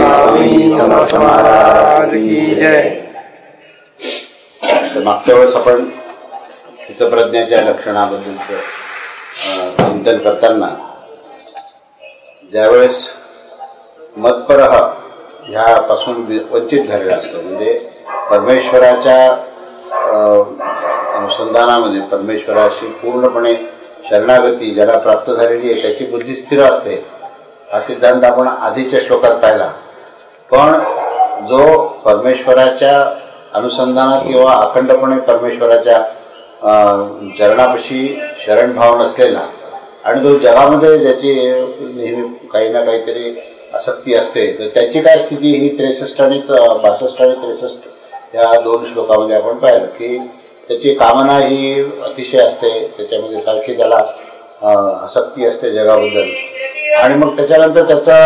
स्वामी समर्थ महाराज की जय. मागच्या वेळेस आपण चित्तप्रज्ञाच्या लक्षणाबद्दलचं चिंतन करताना ज्यावेळेस मत्परः ह्यापासून वंचित झालेला असतो, म्हणजे परमेश्वराच्या अनुसंधानामध्ये परमेश्वराशी पूर्णपणे शरणागती ज्याला प्राप्त झालेली आहे त्याची बुद्धी स्थिर असते, हा सिद्धांत आपण आधीच्या श्लोकात पाहिला. पण जो परमेश्वराच्या अनुसंधानात किंवा अखंडपणे परमेश्वराच्या चरणापाशी शरणभाव नसलेला आणि तो जगामध्ये ज्याची नेहमी काही ना काहीतरी आसक्ती असते, तर त्याची काय स्थिती ही 63 आणि 62 आणि 63 या 2 श्लोकामध्ये आपण पाहिलं की त्याची कामना ही अतिशय असते, त्याच्यामध्ये सारखी त्याला आसक्ती असते जगाबद्दल. आणि मग त्याच्यानंतर त्याचा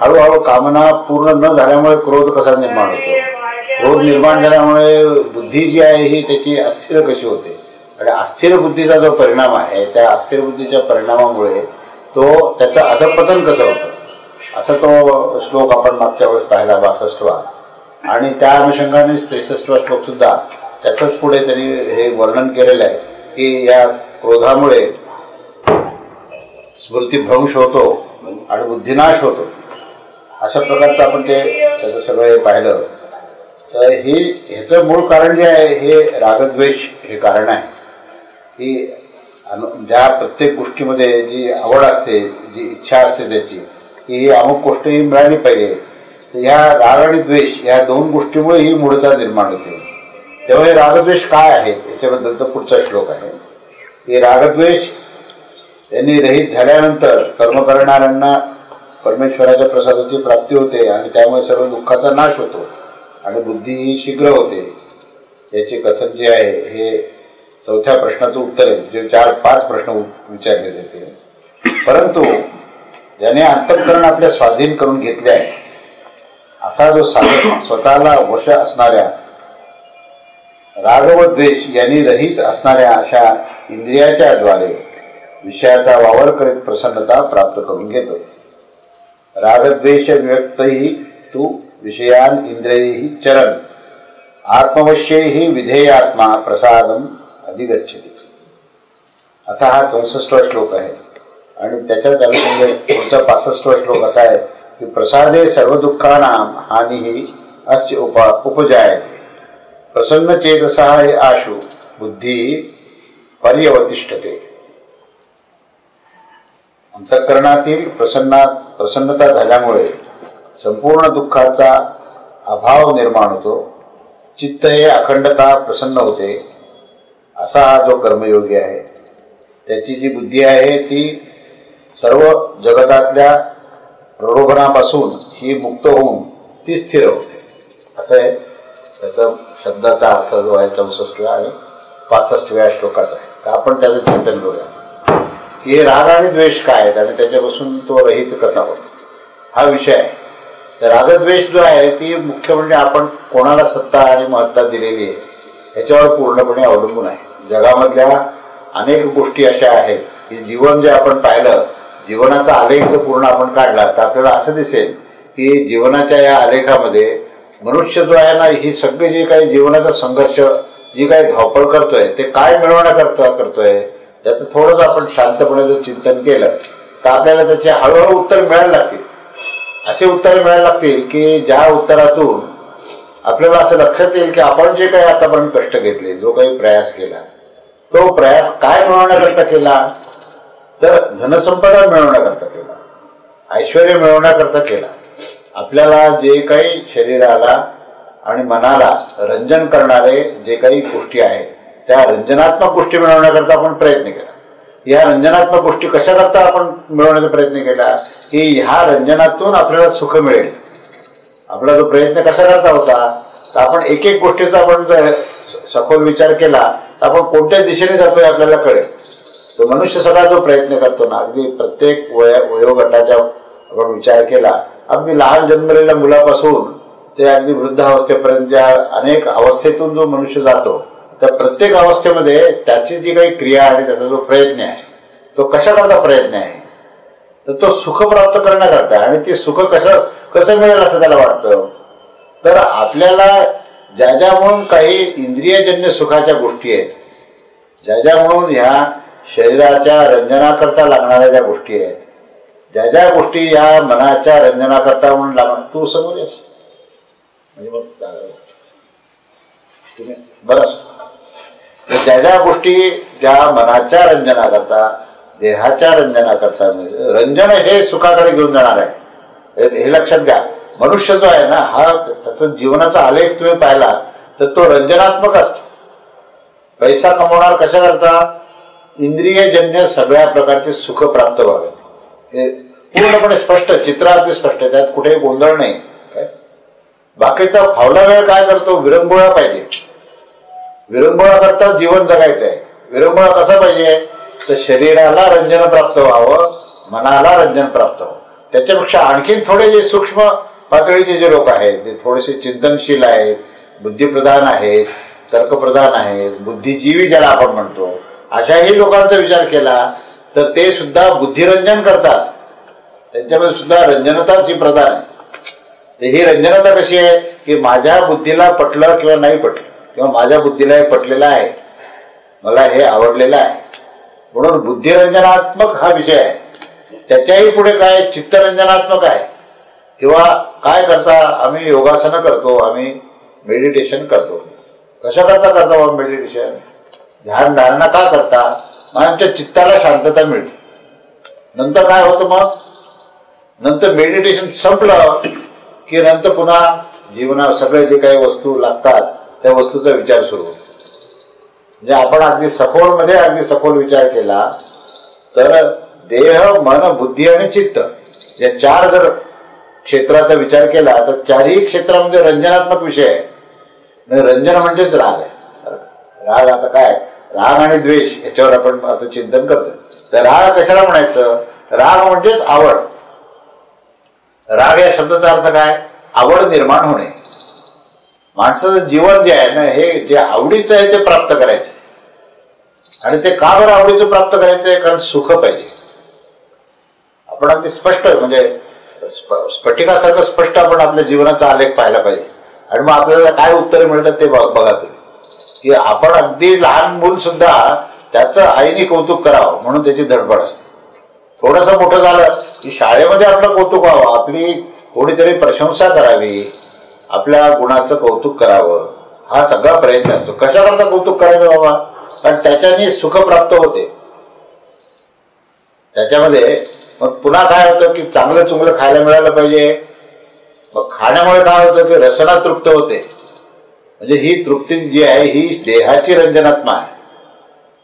हळूहळू कामना पूर्ण न झाल्यामुळे क्रोध कसा निर्माण होतो, क्रोध निर्माण झाल्यामुळे बुद्धी जी आहे ही त्याची अस्थिर कशी होते, आणि अस्थिर बुद्धीचा जो परिणाम आहे त्या अस्थिर बुद्धीच्या परिणामामुळे तो त्याचं अधःपतन कसं होतं, असा तो श्लोक आपण मागच्या वेळेस पाहिला 62वा. आणि त्या अनुषंगाने 63वा श्लोक सुद्धा त्यातच पुढे त्यांनी हे वर्णन केलेलं आहे की या क्रोधामुळे स्मृतिभ्रंश होतो आणि बुद्धिनाश होतो. अशा प्रकारचं आपण त्याचं सगळं हे पाहिलं. तर ह्याचं मूळ कारण जे आहे हे रागद्वेष हे कारण आहे की ज्या प्रत्येक गोष्टीमध्ये जी आवड असते, जी इच्छा असते त्याची, की अमुक गोष्ट ही मिळाली पाहिजे, तर ह्या राग आणि द्वेष ह्या 2 गोष्टीमुळे ही मूळता निर्माण होते. तेव्हा हे रागद्वेष काय आहे याच्याबद्दलचा पुढचा श्लोक आहे की रागद्वेष यांनी रहित झाल्यानंतर कर्म करणाऱ्यांना परमेश्वराच्या प्रसादाची प्राप्ती होते आणि त्यामुळे सर्व दुःखाचा नाश होतो आणि बुद्धी ही शीघ्र होते. याचे कथन जे आहे हे 4थ्या प्रश्नाचं उत्तर आहे, जे 4-5 प्रश्न विचारले जाते. परंतु ज्याने अंतःकरण आपल्या स्वाधीन करून घेतले आहे असा जो साधक स्वतःला वश असणाऱ्या राग व द्वेष यांनी रहित असणाऱ्या अशा इंद्रियाच्या द्वारे विषयाचा वावर करीत प्रसन्नता प्राप्त करून घेतो. रागद्वेष विव्यक्तही तू विषयान इंद्रियैहि चरन् आत्मवश्यैहि विधेयात्मा प्रसादम अधिगच्छति. असा हा 64वा श्लोक आहे. आणि त्याच्याच अनुषंगाने पुढचा 65वा श्लोक असा आहे की प्रसादे सर्व दुःखानां हानिः अस्य उपजायते प्रसन्न चेतसः आशु बुद्धी पर्यवतिष्ठते. अंतःकरणातील प्रसन्नता झाल्यामुळे संपूर्ण दुःखाचा अभाव निर्माण होतो, चित्त हे अखंडता प्रसन्न होते. असा हा जो कर्मयोगी आहे त्याची जी बुद्धी आहे ती सर्व जगतातल्या प्रलोभनापासून ही मुक्त होऊन ती स्थिर होते. असं आहे त्याचा शब्दाचा अर्थ जो आहे 64व्या आणि 65व्या श्लोकात आहे. तर आपण त्याचं चिंतन करूया की हे राग आणि द्वेष काय आहेत आणि त्याच्यापासून तो रहित कसा होतो, हा विषय आहे. तर रागद्वेष जो आहे ती मुख्य म्हणजे आपण कोणाला सत्ता आणि महत्ता दिलेली आहे ह्याच्यावर पूर्णपणे अवलंबून आहे. जगामधल्या अनेक गोष्टी अशा आहेत की जीवन जे आपण पाहिलं, जीवनाचा आलेख जर पूर्ण आपण काढला तर आपल्याला असं दिसेल की जीवनाच्या या आलेखामध्ये मनुष्य जो आहे ना, ही सगळी जी काही जीवनाचा संघर्ष, जी काही धावपळ करतोय ते काय मिळवण्याकरता करतोय याचं थोडंच आपण शांतपणे जर चिंतन केलं तर आपल्याला त्याचे हळूहळू उत्तर मिळायला लागतील. असे उत्तर मिळायला लागतील की ज्या उत्तरातून आपल्याला असं लक्षात येईल की आपण जे काही आतापर्यंत कष्ट घेतले, जो काही प्रयास केला, तो प्रयास काय मिळवण्याकरता केला, तर धनसंपदा मिळवण्याकरता केला, ऐश्वर्य मिळवण्याकरता केला. आपल्याला जे काही शरीराला आणि मनाला रंजन करणारे जे काही गोष्टी आहेत त्या रंजनात्मक गोष्टी मिळवण्याकरता आपण प्रयत्न केला. या रंजनात्मक गोष्टी कशा करता आपण मिळवण्याचा प्रयत्न केला की ह्या रंजनातून आपल्याला सुख मिळेल. आपला जो प्रयत्न कसा करता होता तर आपण एक एक गोष्टीचा आपण जर सखोल विचार केला तर आपण कोणत्या दिशेने जातोय आपल्याला कळेल. तो मनुष्य सगळा जो प्रयत्न करतो ना, अगदी प्रत्येक वयोगटाचा आपण विचार केला, अगदी लहान जन्मलेल्या मुलापासून ते अगदी वृद्धावस्थेपर्यंत ज्या अनेक अवस्थेतून जो मनुष्य जातो त्या प्रत्येक अवस्थेमध्ये त्याची जी काही क्रिया आणि त्याचा जो प्रयत्न आहे तो कशा करता प्रयत्न आहे तर तो सुख प्राप्त करण्याकरता, आणि ते सुख कसं मिळेल असं त्याला वाटतं. तर आपल्याला ज्या म्हणून काही इंद्रियजन्य सुखाच्या गोष्टी आहेत, ज्या म्हणून ह्या शरीराच्या रंजनाकरता लागणाऱ्या ज्या गोष्टी आहेत, ज्या गोष्टी या मनाच्या रंजनाकरता म्हणून लागणार, तू समोर येस म्हणजे मग बरं, ज्या गोष्टी ज्या मनाच्या रंजनाकरता, देहाच्या रंजनाकरता, रंजन हे सुखाकडे घेऊन जाणार आहे, हे लक्षात घ्या. मनुष्य जो आहे ना, हा त्याचा जीवनाचा आलेख तुम्ही पाहिला तर तो रंजनात्मक असतो. पैसा कमवणार कशा करता? इंद्रियजन्य सगळ्या प्रकारचे सुख प्राप्त व्हावे, हे पूर्णपणे स्पष्ट, चित्र अगदी स्पष्ट, त्यात कुठेही गोंधळ नाही. काय बाकीचा फावला वेळ काय करतो? विरंगुळा पाहिजे. विरंगुळा करता जीवन जगायचं आहे. विरंगुळा कसा पाहिजे? तर शरीराला रंजन प्राप्त व्हावं, मनाला रंजन प्राप्त व्हावं. त्याच्यापेक्षा आणखीन थोडे जे सूक्ष्म पातळीचे जे लोक आहेत, ते थोडेसे चिंतनशील आहेत, बुद्धिप्रधान आहेत, तर्कप्रधान आहेत, बुद्धिजीवी ज्याला आपण म्हणतो, अशाही लोकांचा विचार केला तर ते सुद्धा बुद्धिरंजन करतात. त्यांच्यामध्ये सुद्धा रंजनताच ही प्रधान आहे. तर ही रंजनता कशी आहे की माझ्या बुद्धीला पटलं किंवा नाही पटलं, किंवा माझ्या बुद्धीला हे पटलेलं आहे, मला हे आवडलेलं आहे, म्हणून बुद्धिरंजनात्मक हा विषय आहे. त्याच्याही पुढे काय चित्तरंजनात्मक आहे. किंवा काय करता? आम्ही योगासनं करतो, आम्ही मेडिटेशन करतो. कशा करता मेडिटेशन, ध्यान धारणा का करता? मग आमच्या चित्ताला शांतता मिळते. नंतर काय होतं? मग नंतर मेडिटेशन संपलं की नंतर पुन्हा जीवनात सगळे जे काही वस्तू लागतात त्या वस्तूचा विचार सुरू होतो. म्हणजे आपण अगदी सखोल विचार केला तर देह, मन, बुद्धी आणि चित्त या चार जर क्षेत्राचा विचार केला तर चारही क्षेत्रामध्ये रंजनात्मक विषय आहे. रंजन म्हणजेच राग आहे. राग आता काय? राग आणि द्वेष याच्यावर आपण आता चिंतन करतो. तर राग कशाला म्हणायचं? राग म्हणजेच आवड. राग या शब्दाचा अर्थ काय? आवड निर्माण होणे. माणसाचं जीवन जे आहे ना, हे जे आवडीचं आहे ते प्राप्त करायचं. आणि ते का बरं आवडीचं प्राप्त करायचंय? कारण सुख पाहिजे. आपण अगदी स्पष्ट, म्हणजे स्फटिकासारखं स्पष्ट आपण आपल्या जीवनाचा आलेख पाहायला पाहिजे. आणि मग आपल्याला काय उत्तरे मिळतात ते बघा तुम्ही, की आपण अगदी लहान मूल सुद्धा त्याचं आईने कौतुक करावं म्हणून त्याची धडपड असते. थोडंसं मोठं झालं की शाळेमध्ये आपलं कौतुक व्हावं, आपली कोणीतरी प्रशंसा करावी, आपल्या गुणाचं कौतुक करावं, हा सगळा प्रयत्न असतो. कशाकरता कौतुक करायचं बाबा? कारण त्याच्याने सुख प्राप्त होते. त्याच्यामध्ये मग पुन्हा काय होतं की चांगलं चुंगलं खायला मिळालं पाहिजे. मग खाण्यामुळे काय होतं की रसना तृप्त होते. म्हणजे ही तृप्ती जी आहे ही देहाची रंजनात्मा आहे.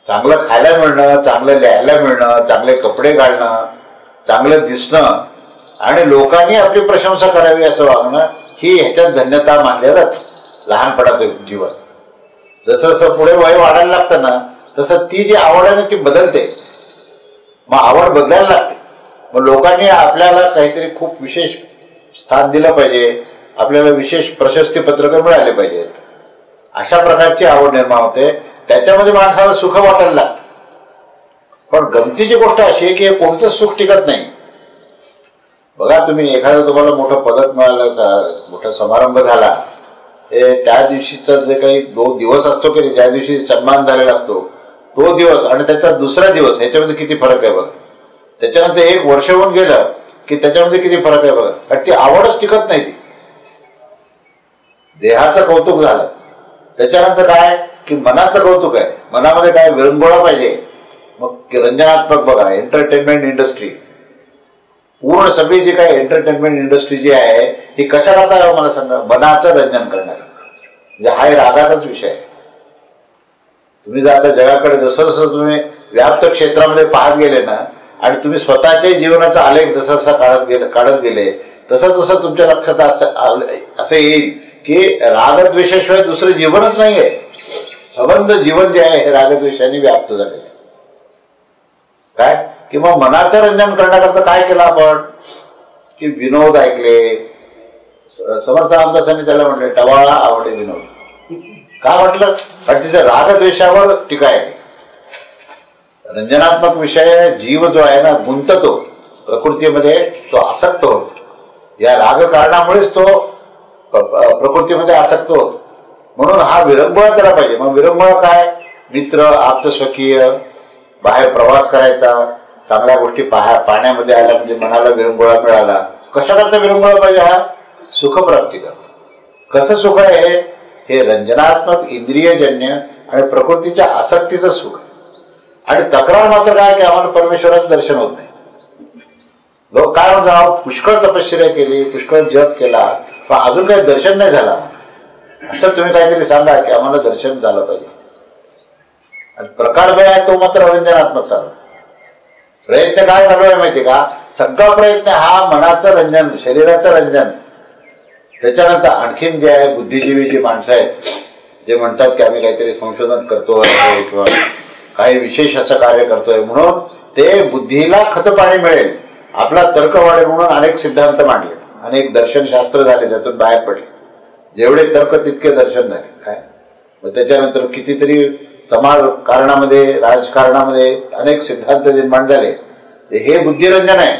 चांगलं खायला मिळणं, चांगलं लिहायला मिळणं, चांगले कपडे घालणं, चांगलं दिसणं आणि लोकांनी आपली प्रशंसा करावी असं वागणं, ही ह्याच्यात धन्यता मानल्या जाते. लहानपणाचं जीवन जसं जसं पुढे वय वाढायला लागतं ना, तसं ती जी आवड आहे ना ती बदलते. मग आवड बदलायला लागते. मग लोकांनी आपल्याला काहीतरी खूप विशेष स्थान दिलं पाहिजे, आपल्याला विशेष प्रशस्ती पत्रकं मिळाले पाहिजेत, अशा प्रकारची आवड निर्माण होते. त्याच्यामध्ये माणसाला सुख वाटायला लागतं. पण गमतीची गोष्ट अशी आहे की कोणतंच सुख टिकत नाही. बघा तुम्ही, एखादं तुम्हाला मोठं पदक मिळालं, मोठा समारंभ झाला, हे त्या दिवशीचा जे काही 2 दिवस असतो की ज्या दिवशी सन्मान झालेला असतो तो दिवस आणि त्याचा दुसरा दिवस, ह्याच्यामध्ये किती फरक आहे बघा. त्याच्यानंतर 1 वर्ष होऊन गेलं की त्याच्यामध्ये किती फरक आहे बघा. कारण ती आवडच टिकत नाही. ती देहाचं कौतुक झालं, त्याच्यानंतर काय की मनाचं कौतुक आहे. मनामध्ये काय? विरंगुळा पाहिजे. मग रंजनात्मक बघा, एंटरटेनमेंट इंडस्ट्री, पूर्ण सगळी जी काही एंटरटेनमेंट इंडस्ट्री जी आहे ही कशा करता मला सांगा? मनाचं रंजन करणार. म्हणजे हा रागाचाच विषय आहे. तुम्ही जर आता जगाकडे जसं जसं तुम्ही व्याप्त क्षेत्रामध्ये पाहत गेले ना, आणि तुम्ही स्वतःच्या जीवनाचा आलेख जसा जसा काढत गेले तसं तसं तुमच्या लक्षात असं येईल की रागद्वेषाशिवाय दुसरं जीवनच नाहीये. संबंध जीवन जे आहे हे रागद्वेषाने व्याप्त झालेलं आहे. काय की मग मनाचं रंजन करण्याकरता काय केलं आपण की विनोद ऐकले. समर्थ रामदासांनी त्याला म्हणले टवाळा आवडे विनोद. का म्हटलं? कारण तिच्या रागद्वेषावर टीका आहे. रंजनात्मक विषय जीव जो आहे ना गुंततो. प्रकृतीमध्ये तो आसक्त होतो. या राग कारणामुळेच तो प्रकृतीमध्ये आसक्त होतो. म्हणून हा विरंगुळा त्याला पाहिजे. मग विरंगुळा काय? मित्र, आप्तस्वकीय, बाहेर प्रवास करायचा, चांगल्या गोष्टी पाहण्यामध्ये आल्या म्हणजे मनाला विरंगुळा मिळाला. कशा करता विरंगुळा पाहिजे? हा सुखप्राप्ती करतो. कसं सुख आहे? हे रंजनात्मक इंद्रियजन्य आणि प्रकृतीच्या आसक्तीचं सुख. आणि तक्रार मात्र काय की आम्हाला परमेश्वराचं दर्शन होत नाही. लोक काय म्हणतात, पुष्कळ तपश्चर्या केली, पुष्कळ जप केला, पण अजून काही दर्शन नाही झालं. असं तुम्ही काहीतरी सांगा की आम्हाला दर्शन झालं पाहिजे. आणि प्रकार जो आहे तो मात्र रंजनात्मक चालू. प्रयत्न काय चालू आहे माहिती का? सगळा प्रयत्न हा मनाचं रंजन, शरीराचं रंजन. त्याच्यानंतर आणखीन जे आहे बुद्धिजीवी जी माणसं आहेत जे म्हणतात की आम्ही काहीतरी संशोधन करतोय किंवा काही विशेष असं कार्य करतोय म्हणून ते बुद्धीला खतपाणी मिळेल, आपला तर्क वाढेल म्हणून अनेक सिद्धांत मांडले, अनेक दर्शनशास्त्र झाले, त्यातून बाहेर पडले. जेवढे तर्क तितके दर्शन झाले. काय मग त्याच्यानंतर कितीतरी समाजकारणामध्ये, राजकारणामध्ये अनेक सिद्धांत निर्माण झाले. हे बुद्धिरंजन आहे.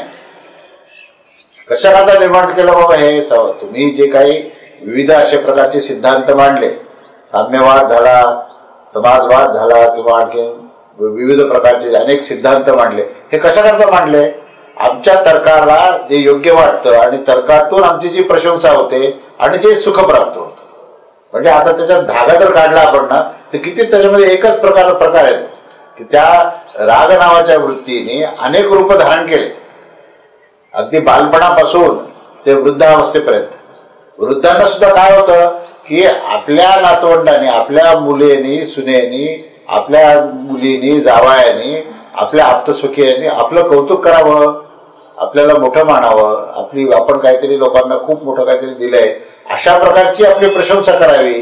कशा करता निर्माण केलं बाबा हे? तुम्ही जे काही विविध अशा प्रकारचे सिद्धांत मांडले, साम्यवाद झाला, समाजवाद झाला किंवा आणखी विविध प्रकारचे अनेक सिद्धांत मांडले, हे कशा करता मांडले? आमच्या तर्काला जे योग्य वाटतं आणि तर्कातून आमची जी प्रशंसा होते आणि जे सुख प्राप्त होतं. म्हणजे आता त्याच्यात धागा जर काढला आपण ना तर किती त्याच्यामध्ये एकच प्रकार येतो की त्या राग नावाच्या वृत्तीने अनेक रूप धारण केले, अगदी बालपणापासून ते वृद्धावस्थेपर्यंत. वृद्धांना सुद्धा काय होतं की आपल्या नातवंडाने, आपल्या मुलेनी, सुनेनी, आपल्या मुलीनी, जावयानी, आपल्या आप्तसुखीयांनी आपलं कौतुक करावं, आपल्याला मोठं मानावं, आपण काहीतरी लोकांना खूप मोठं काहीतरी दिलंय अशा प्रकारची आपली प्रशंसा करावी.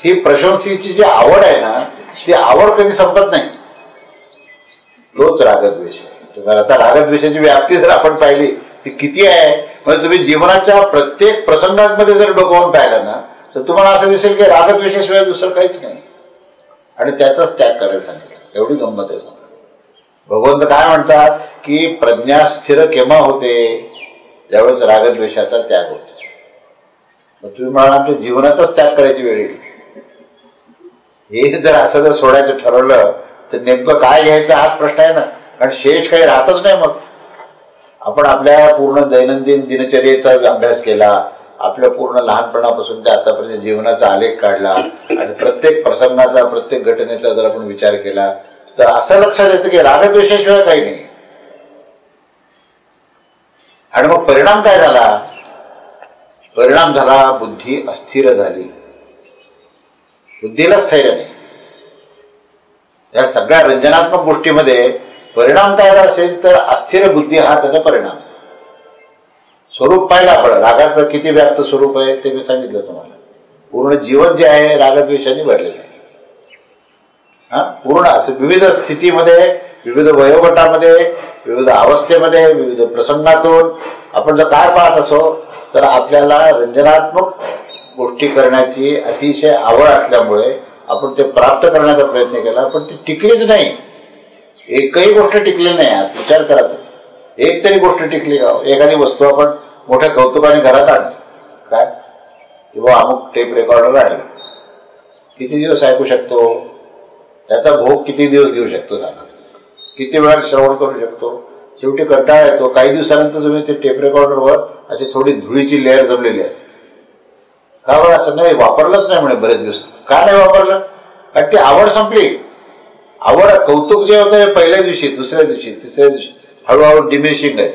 ही प्रशंसेची जी आवड आहे ना, ती आवड कधी संपत नाही. तोच रागद्वेष. तुम्हाला आता रागद्वेषाची व्याप्ती जर आपण पाहिली ती किती आहे, म्हणजे तुम्ही जीवनाच्या प्रत्येक प्रसंगांमध्ये जर डोकावून पाहिलं ना तर तुम्हाला असं दिसेल की रागद्वेषाशिवाय दुसरं काहीच नाही. आणि त्याचाच त्याग करायला सांगितलं. एवढी गंमत आहे. भगवंत काय म्हणतात की प्रज्ञा स्थिर केव्हा होते? ज्यावेळेस रागद्वेषाचा त्याग होतो. मग तुम्ही म्हणाल आमच्या जीवनाचाच त्याग करायची वेळ येईल. हे जर असं जर सोडायचं ठरवलं तर नेमकं काय घ्यायचं हाच प्रश्न आहे ना. कारण शेष काही राहतच नाही. मग आपण आपल्या पूर्ण दैनंदिन दिनचर्येचा अभ्यास केला, आपल्या पूर्ण लहानपणापासून ते आतापर्यंत जीवनाचा आलेख काढला आणि प्रत्येक प्रसंगाचा, प्रत्येक घटनेचा जर आपण विचार केला तर असं लक्षात येतं की रागद्वेषाशिवाय काही नाही. आणि मग परिणाम काय झाला? परिणाम झाला बुद्धी अस्थिर झाली. बुद्धीला स्थैर्य नाही. या सगळ्या रंजनात्मक गोष्टीमध्ये परिणाम काय असेल तर अस्थिर बुद्धी हा त्याचा परिणाम. स्वरूप पाहिलं आपण रागाचं किती व्याप्त स्वरूप आहे ते मी सांगितलं तुम्हाला. पूर्ण जीवन जे आहे रागद्वेषाने भरलेलं आहे. पूर्ण असं विविध स्थितीमध्ये, विविध वयोगटामध्ये, विविध अवस्थेमध्ये, विविध प्रसंगातून आपण जर काय पाहत असो तर आपल्याला रंजनात्मक गोष्टी करण्याची अतिशय आवड असल्यामुळे आपण ते प्राप्त करण्याचा प्रयत्न केला, पण ती टिकलीच नाही. एकही गोष्ट टिकली नाही. आज विचार करा, एक तरी गोष्ट टिकली का? एखादी वस्तू आपण मोठ्या कौतुकाने घरात आणली, काय किंवा अमुक टेप रेकॉर्डर आणलं, किती दिवस ऐकू शकतो? त्याचा भोग किती दिवस घेऊ शकतो? सांगा. किती वेळा श्रवण करू शकतो? शेवटी कंटाळा येतो. काही दिवसानंतर तुम्ही ते टेप रेकॉर्डरवर अशी थोडी धुळीची लेअर जमलेली असते. का बरं असं? नाही वापरलंच नाही म्हणे बरेच दिवस. का नाही वापरलं? कारण ती आवड संपली. आवड, कौतुक जे होतं पहिल्या दिवशी, दुसऱ्या दिवशी, तिसऱ्या दिवशी हळूहळू डिमिनिशिंग आहे.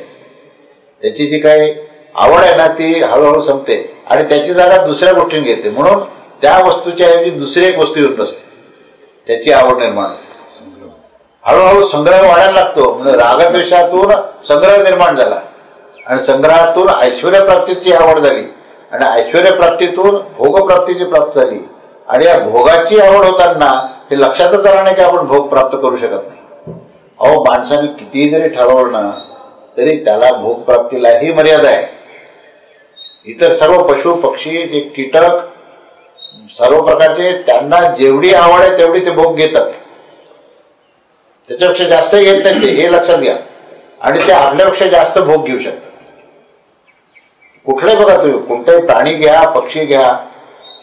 त्याची जी काही आवड आहे ना ती हळूहळू संपते आणि त्याची जागा दुसऱ्या गोष्टीने घेते. म्हणून त्या वस्तूच्या ऐवजी दुसरी एक वस्तू येऊन बसते. त्याची आवड निर्माण होते. हळूहळू संग्रह वाढायला लागतो. म्हणजे रागद्वेषातून संग्रह निर्माण झाला आणि संग्रहातून ऐश्वर्यप्राप्तीची आवड झाली आणि ऐश्वर्यप्राप्तीतून भोगप्राप्तीची प्राप्त झाली. आणि या भोगाची आवड होताना हे लक्षातच आलं नाही की आपण भोग प्राप्त करू शकत नाही. अहो, माणसाने कितीही जरी ठरवलं ना तरी त्याला भोगप्राप्तीलाही मर्यादा आहे. इतर सर्व पशु पक्षी, जे कीटक, सर्व प्रकारचे, त्यांना जेवढी आवड आहे तेवढी ते भोग घेतात. त्याच्यापेक्षा जास्तही घेत नाही ते, हे लक्षात घ्या. आणि ते आपल्यापेक्षा जास्त भोग घेऊ शकतात. कुठले बघा तुम्ही कोणताही प्राणी घ्या, पक्षी घ्या,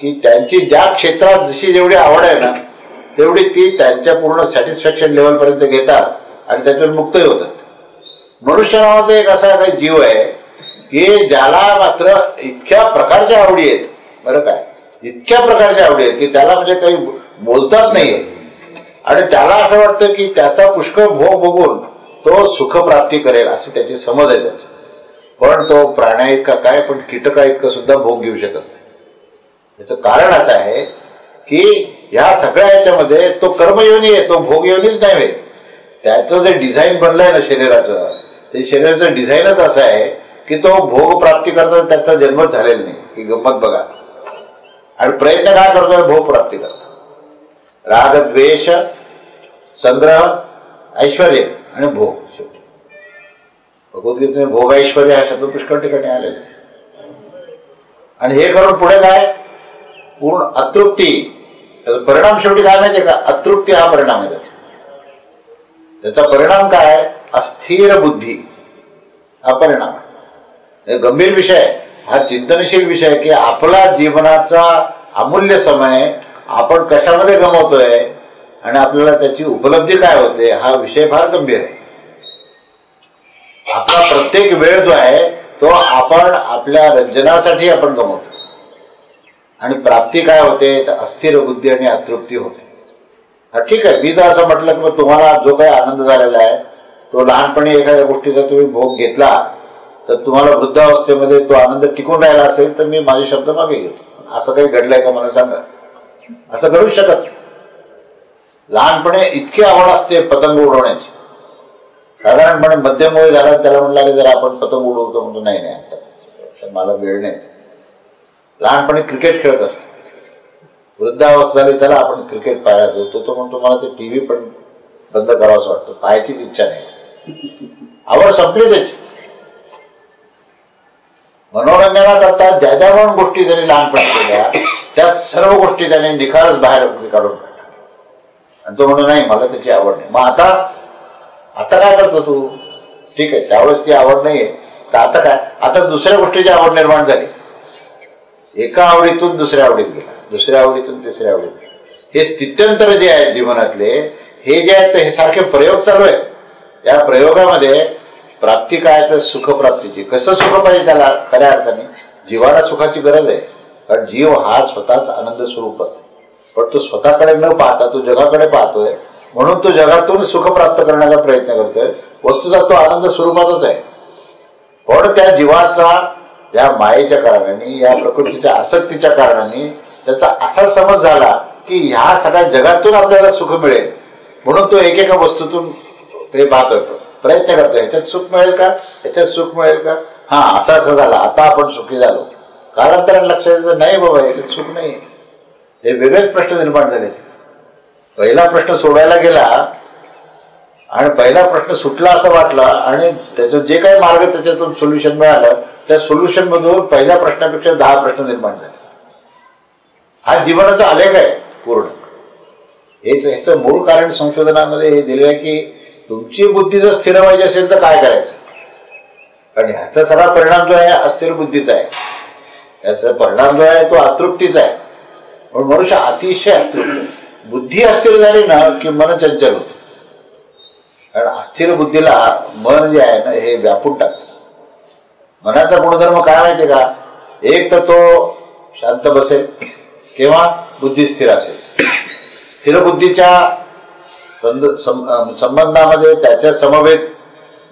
की त्यांची ज्या क्षेत्रात जशी जेवढी आवड आहे ना तेवढी ती त्यांच्या पूर्ण सॅटिस्फॅक्शन लेवलपर्यंत घेतात आणि त्यातून मुक्तही होतात. मनुष्य नावाचा एक असा काही जीव आहे की ज्याला मात्र इतक्या प्रकारच्या आवडी आहेत, बरं काय, इतक्या प्रकारच्या आवडी आहेत की त्याला म्हणजे काही मोजदात नाहीये. आणि त्याला असं वाटतं की त्याचा पुष्कळ भोग बघून तो सुखप्राप्ती करेल अशी त्याची समज आहे त्याची. पण तो प्राण्या इतका काय, पण कीटका इतकं सुद्धा भोग घेऊ शकत नाही. याचं कारण असं आहे की ह्या सगळ्या याच्यामध्ये तो कर्मयोनी आहे, तो भोगयोनीच नाही. त्याचं जे डिझाईन बनलंय ना शरीराचं, ते शरीराचं डिझाईनच असं आहे की तो भोग प्राप्ती करताना त्याचा जन्मच झालेला नाही. ही गंमत बघा. आणि प्रयत्न काय करतोय? भोग प्राप्ती करतो. राग, द्वेष, संग्रह, ऐश्वर्य आणि भोग. शेवटी भगवद्गीतेने भोग ऐश्वर्य हा शब्द पुष्कळ ठिकाणी आलेला आहे. आणि हे करून पुढे काय? पूर्ण अतृप्ती. त्याचा परिणाम शेवटी काय माहितीये का? अतृप्ती हा परिणाम आहे त्याचा परिणाम काय? अस्थिर बुद्धी हा परिणाम आहे. गंभीर विषय, हा चिंतनशील विषय की आपला जीवनाचा अमूल्य समय आपण कशामध्ये गमावतोय आणि आपल्याला त्याची उपलब्धी काय होते, हा विषय फार गंभीर आहे. आपला प्रत्येक वेळ जो आहे तो आपण आपल्या रंजनासाठी आपण गमावतो. आणि प्राप्ती काय होते? तर अस्थिर बुद्धी आणि अतृप्ती होते. ठीक आहे, मी जर असं म्हटलं की तुम्हाला जो काही आनंद झालेला आहे तो लहानपणी एखाद्या गोष्टीचा तुम्ही भोग घेतला तर तुम्हाला वृद्धावस्थेमध्ये तो आनंद टिकून राहिला असेल तर मी माझे शब्द मागे घेतो. असं काही घडलंय का मला सांगा? असं घडूच शकत. लहानपणी इतकी आवड असते पतंग उडवण्याची, साधारणपणे मध्यम वय झाला त्याला म्हणलं अरे जरा आपण पतंग उडवतो, म्हणतो नाही नाही आता मला वेळ नाही. लहानपणी क्रिकेट खेळत असतो, वृद्धावस्था झाली चला आपण क्रिकेट पाहायला जातो, तो म्हणतो मला ते टीव्ही पण बंद करावंसं वाटतं, पाहायचीच इच्छा नाही. आवड संपली त्याची. मनोरंजनाकरता ज्या ज्या पण गोष्टी त्यांनी लहानपणी केल्या त्या सर्व गोष्टी त्याने निखारच बाहेर काढून काढला. आणि तो म्हणतो नाही मला त्याची आवड नाही. मग आता काय करतो तू? ठीक आहे, त्यावेळेस ती आवड नाहीये तर आता काय? आता दुसऱ्या गोष्टीची आवड निर्माण झाली. एका आवडीतून दुसऱ्या आवडीत गेला, दुसऱ्या आवडीतून तिसऱ्या आवडीत गेला. हे स्थित्यंतर जे आहेत जीवनातले, हे जे आहेत हे सारखे प्रयोग चालू आहेत. या प्रयोगामध्ये प्राप्ती काय तर सुखप्राप्तीची. कसं सुख पाहिजे त्याला? खऱ्या अर्थाने जीवाला सुखाची गरज आहे. कारण जीव हा स्वतःच आनंद स्वरूप आहे. पण तो स्वतःकडे न पाहता तो जगाकडे पाहतोय, म्हणून तो जगातून सुख प्राप्त करण्याचा प्रयत्न करतोय. वस्तुतः तो आनंद स्वरूपातच आहे. पण त्या जीवाचा या मायेच्या कारणाने, या प्रकृतीच्या आसक्तीच्या कारणाने त्याचा असा समज झाला की ह्या सगळ्या जगातून आपल्याला सुख मिळेल, म्हणून तो एकेका वस्तूतून ते पाहतोय, प्रयत्न करतोय. ह्याच्यात सुख मिळेल का, ह्याच्यात सुख मिळेल का, हा असं झालं, आता आपण सुखी झालो. कालांतराने लक्षात येतं नाही बाबा ह्याच्यात सुख नाही. हे वेगळेच प्रश्न निर्माण झाले. पहिला प्रश्न सोडवायला गेला आणि पहिला प्रश्न सुटला असं वाटलं आणि त्याचं जे काही मार्ग त्याच्यातून सोल्युशन मिळालं त्या सोल्युशन मधून पहिल्या प्रश्नापेक्षा 10 प्रश्न निर्माण झाले. हा जीवनाचा आलेख आहे पूर्ण. ह्याचं मूळ कारण संशोधनामध्ये हे दिलं आहे की तुमची बुद्धी जर स्थिर व्हायची असेल तर काय करायचं. कारण ह्याचा सगळा परिणाम जो आहे अस्थिर बुद्धीचा आहे. याचा परिणाम जो आहे तो अतृप्तीचा आहे. म्हणून मनुष्य अतिशय अतृप्त. बुद्धी अस्थिर झाली ना की मन चंचल होतं. कारण अस्थिर बुद्धीला मन जे आहे ना हे व्यापून टाकतं. मनाचा गुणधर्म काय माहितीये का? एक तर तो शांत बसेल किंवा बुद्धी स्थिर असेल. स्थिर बुद्धीच्या संबंधामध्ये त्याच्या समवेत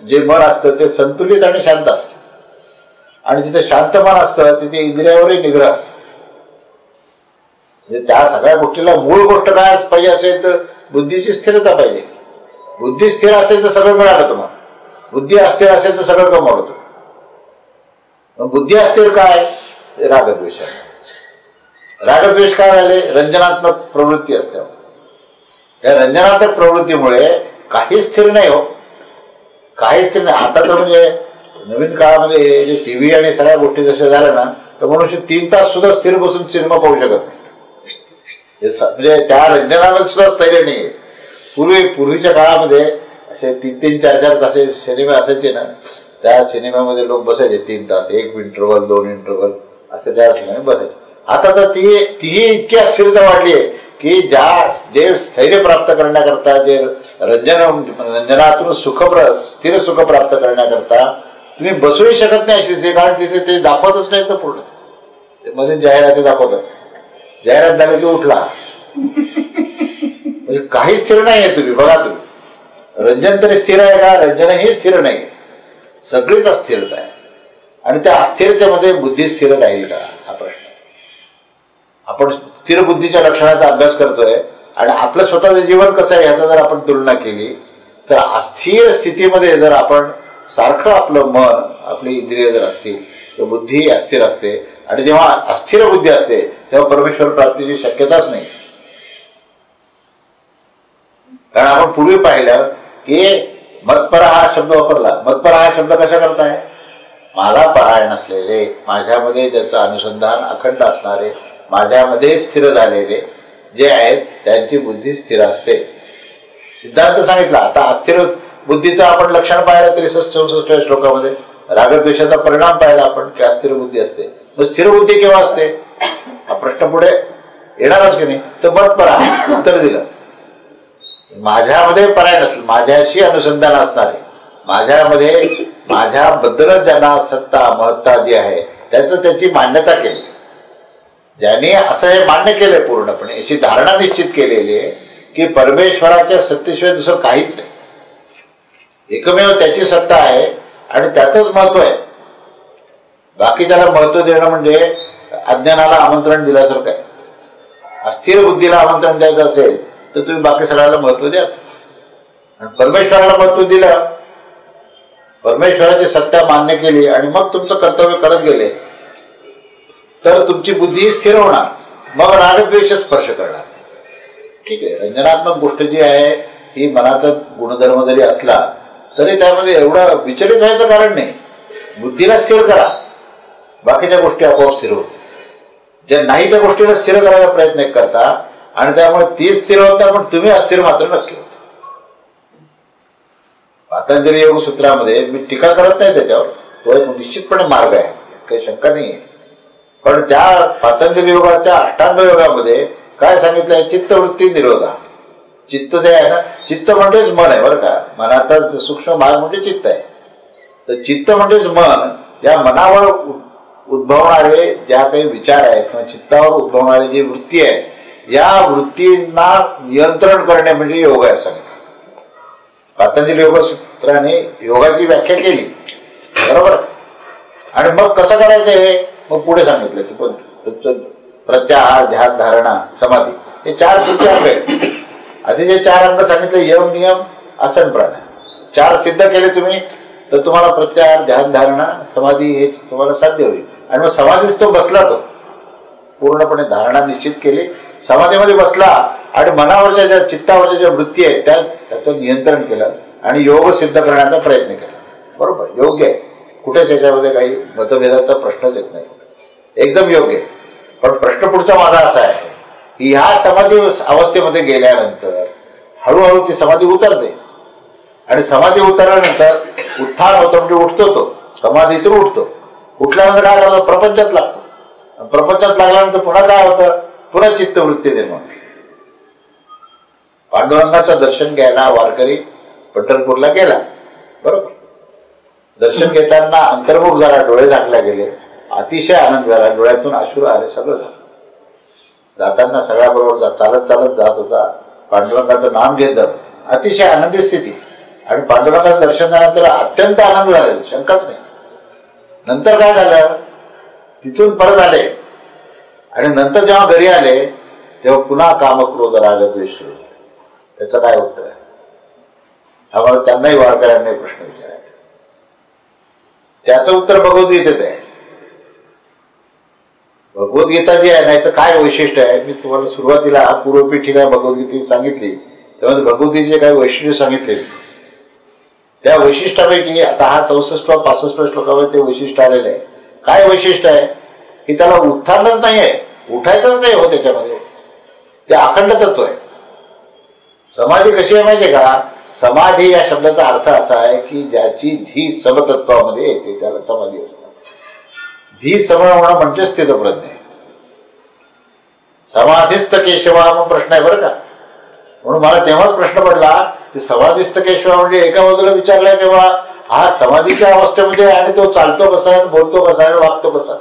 जे मन असतं ते संतुलित आणि शांत असतं. आणि जिथे शांत मन असतं तिथे इंद्रियावरही निग्रह असतं. म्हणजे त्या सगळ्या गोष्टीला मूळ गोष्ट काय पाहिजे असेल तर बुद्धीची स्थिरता पाहिजे. बुद्धी स्थिर असेल तर सगळं मिळालं तुम्हाला. बुद्धी अस्थिर असेल तर सगळं गमावलं तुम्ही. बुद्धी अस्थिर काय? रागद्वेष. रागद्वेष काय झाले? रंजनात्मक प्रवृत्ती असते. या रंजनात्मक प्रवृत्तीमुळे काही स्थिर नाही हो, काही स्थिर नाही. आता तर म्हणजे नवीन काळामध्ये हे जे टीव्ही आणि सगळ्या गोष्टी जशा झाल्या ना तर मनुष्य 3 तास सुद्धा स्थिर बसून सिनेमा पाहू शकत नाही. म्हणजे त्या रंजनामध्ये सुद्धा स्थैर्य नाहीये. पूर्वीच्या काळामध्ये असे 3-3, 4-4 तास सिनेमे असायचे ना, त्या सिनेमामध्ये लोक बसायचे 3 तास, 1 इंटरव्हल 2 इंटरव्हल असं त्या ठिकाणी बसायचे. आता तर तीही इतकी आश्चर्यता वाढली आहे की जे स्थैर्य प्राप्त करण्याकरता, जे रंजनातून स्थिर सुख प्राप्त करण्याकरता तुम्ही बसूही शकत नाही अशी, कारण तिथे ते दाखवतच नाही तर पूर्ण मध्ये जाहिराती दाखवतात. जाहिरात झाली की उठला, म्हणजे काही स्थिर नाहीये. तुम्ही बघा, तुम्ही रंजन तरी स्थिर आहे का? रंजनही स्थिर नाही, सगळीच अस्थिरता आहे. आणि त्या अस्थिरतेमध्ये बुद्धी स्थिर राहील का हा प्रश्न. आपण स्थिर बुद्धीच्या लक्षणाचा अभ्यास करतोय आणि आपलं स्वतःचं जीवन कसं आहे ह्याचा जर आपण तुलना केली तर अस्थिर स्थितीमध्ये जर आपण सारखं आपलं मन, आपली इंद्रिय जर असतील तर बुद्धी अस्थिर असते. आणि जेव्हा अस्थिर बुद्धी असते तेव्हा परमेश्वर प्राप्तीची शक्यताच नाही. कारण आपण पूर्वी पाहिलं की मत्परा हा शब्द वापरला. मत्परा हा शब्द कशा करताय? मला परायण असलेले, माझ्यामध्ये ज्याचं अनुसंधान अखंड असणारे, माझ्यामध्ये स्थिर झालेले जे आहेत त्यांची बुद्धी स्थिर असते. सिद्धांत सांगितला. आता अस्थिर बुद्धीचं आपण लक्षण पाहिलं 63-64 श्लोकामध्ये. रागद्वेषाचा परिणाम पाहिला आपण की अस्थिर बुद्धी असते. मग स्थिर बुद्धी केव्हा असते हा प्रश्न पुढे येणारच की नाही. तर मत्परा उत्तर दिलं. माझ्यामध्ये परायण असेल, माझ्याशी अनुसंधान असणारे, माझ्यामध्ये माझ्याबद्दलच ज्यांना सत्ता महत्ता जी आहे त्याची मान्यता केली, ज्यांनी असं हे मान्य केलंय पूर्णपणे, अशी धारणा निश्चित केलेली आहे की परमेश्वराच्या सत्तेशिवाय दुसरं काहीच नाही, एकमेव त्याची सत्ता आहे आणि त्याचंच महत्व आहे. बाकीच्याला महत्व देणं म्हणजे अज्ञानाला आमंत्रण दिल्यासारखं आहे. अस्थिर बुद्धीला आमंत्रण द्यायचं असेल तर तुम्ही बाकी सगळ्याला महत्व द्या. आणि परमेश्वराला महत्व दिलं, परमेश्वराची सत्ता मान्य केली आणि मग तुमचं कर्तव्य करत गेले तर तुमची बुद्धी स्थिर होणार. मग रागद्वेष स्पर्श करणार. ठीक आहे, रंजनात्मक गोष्ट जी आहे ही मनाचा गुणधर्म जरी असला तरी त्यामध्ये एवढं विचलित व्हायचं कारण नाही. बुद्धीला स्थिर करा, बाकीच्या गोष्टी आपोआप स्थिर होतील. ज्या नाही त्या गोष्टीला स्थिर करायचा प्रयत्न करता आणि त्यामुळे ती स्थिर होत नाही, पण तुम्ही अस्थिर मात्र नक्की होता. पतंजली योग सूत्रामध्ये मी टीका करत नाही त्याच्यावर, तो एक निश्चितपणे मार्ग आहे, काही शंका नाही आहे. पण त्या पतंजली योगाच्या अष्टांग योगामध्ये काय सांगितलंय? चित्तवृत्ती निरोधा. चित्त जे आहे ना, चित्त म्हणजेच मन आहे बरं का. मनाचा सूक्ष्म भाग म्हणजे चित्त आहे. तर चित्त म्हणजेच मन. या मनावर उद्भवणारे ज्या काही विचार आहेत किंवा चित्तावर उद्भवणारी जी वृत्ती आहे, या वृत्तींना नियंत्रण करणे म्हणजे योग आहे सांगितलं. पतंजली योग सूत्राने योगाची व्याख्या केली, बरोबर. आणि मग कसं करायचं हे मग पुढे सांगितलं की प्रत्याहार, ध्यान, धारणा, समाधी हे 4 पुढचे अंग आहेत. आधी जे 4 अंग सांगितले, यम, नियम, आसन, प्राणायाम, 4 सिद्ध केले तुम्ही तर तुम्हाला प्रत्याहार, ध्यान, धारणा, समाधी हे तुम्हाला साध्य होईल. आणि मग समाधीच तो बसला, तो पूर्णपणे धारणा निश्चित केली, समाधीमध्ये बसला आणि मनावरच्या ज्या चित्तावरच्या ज्या वृत्ती आहेत त्याचं नियंत्रण केलं आणि योग सिद्ध करण्याचा प्रयत्न केला. बरोबर, योग्य आहे. कुठेच याच्यामध्ये काही मतभेदाचा प्रश्नच येत नाही, एकदम योग्य आहे. पण प्रश्न पुढचा माझा असा आहे की ह्या समाधी अवस्थेमध्ये गेल्यानंतर हळूहळू ती समाधी उतरते आणि समाधी उतरल्यानंतर उत्थान होतं, म्हणजे उठतो तो, समाधीतून उठतो. उठल्यानंतर काय करतो? प्रपंचात लागतो. प्रपंचात लागल्यानंतर पुन्हा काय होतं? पुन्हा चित्तवृत्ती निर्माण. पांडुरंगाचं दर्शन घ्यायला वारकरी पंढरपूरला गेला, बरोबर. दर्शन घेताना अंतर्मुख झाला, डोळे झाकले गेले, अतिशय आनंद झाला, डोळ्यातून अश्रू आले, सगळं झालं. जाताना सगळ्याबरोबर चालत चालत जात होता, पांडुरंगाचं नाम घेत जात, अतिशय आनंदी स्थिती. आणि पांडुरंगाचं दर्शन झाल्यानंतर अत्यंत आनंद झाला, शंकाच नाही. नंतर काय झालं? तिथून परत आले आणि नंतर जेव्हा घरी आले तेव्हा पुन्हा कामक्रोध राग द्वेष सुरू. त्याचं काय उत्तर आहे? त्यामुळे त्यांनाही वारकऱ्यांना प्रश्न विचारायचा. त्याचं उत्तर भगवद्गीतेत आहे. भगवद्गीता जी आहे ना, याचं काय वैशिष्ट्य आहे मी तुम्हाला सुरुवातीला पूर्वपीठिका भगवद्गीतेत सांगितली, तेव्हा भगवद्गीतेचे काही वैशिष्ट्य सांगितले. त्या वैशिष्ट्यापैकी आता हा 64-65 श्लोकामध्ये ते वैशिष्ट्य आलेलं आहे. काय वैशिष्ट्य आहे की त्याला उत्थानच नाही आहे, उठायचंच नाही हो त्याच्यामध्ये, ते अखंड तत्व आहे. समाधी कशी आहे माहितीये का? समाधी या शब्दाचा अर्थ असा आहे की ज्याची धी समतत्वामध्ये येते त्याला समाधी असतात. धी सम होणं म्हणजे स्थितप्रज्ञ. समाधिस्थ केशवा मग प्रश्न आहे बरं का. म्हणून मला तेव्हाच प्रश्न पडला की समाधिस्थ केशवा म्हणजे एका बाजूला विचारलाय तेव्हा हा समाधीच्या अवस्थेमध्ये आणि तो चालतो कसा, बोलतो कसा, वागतो कसा.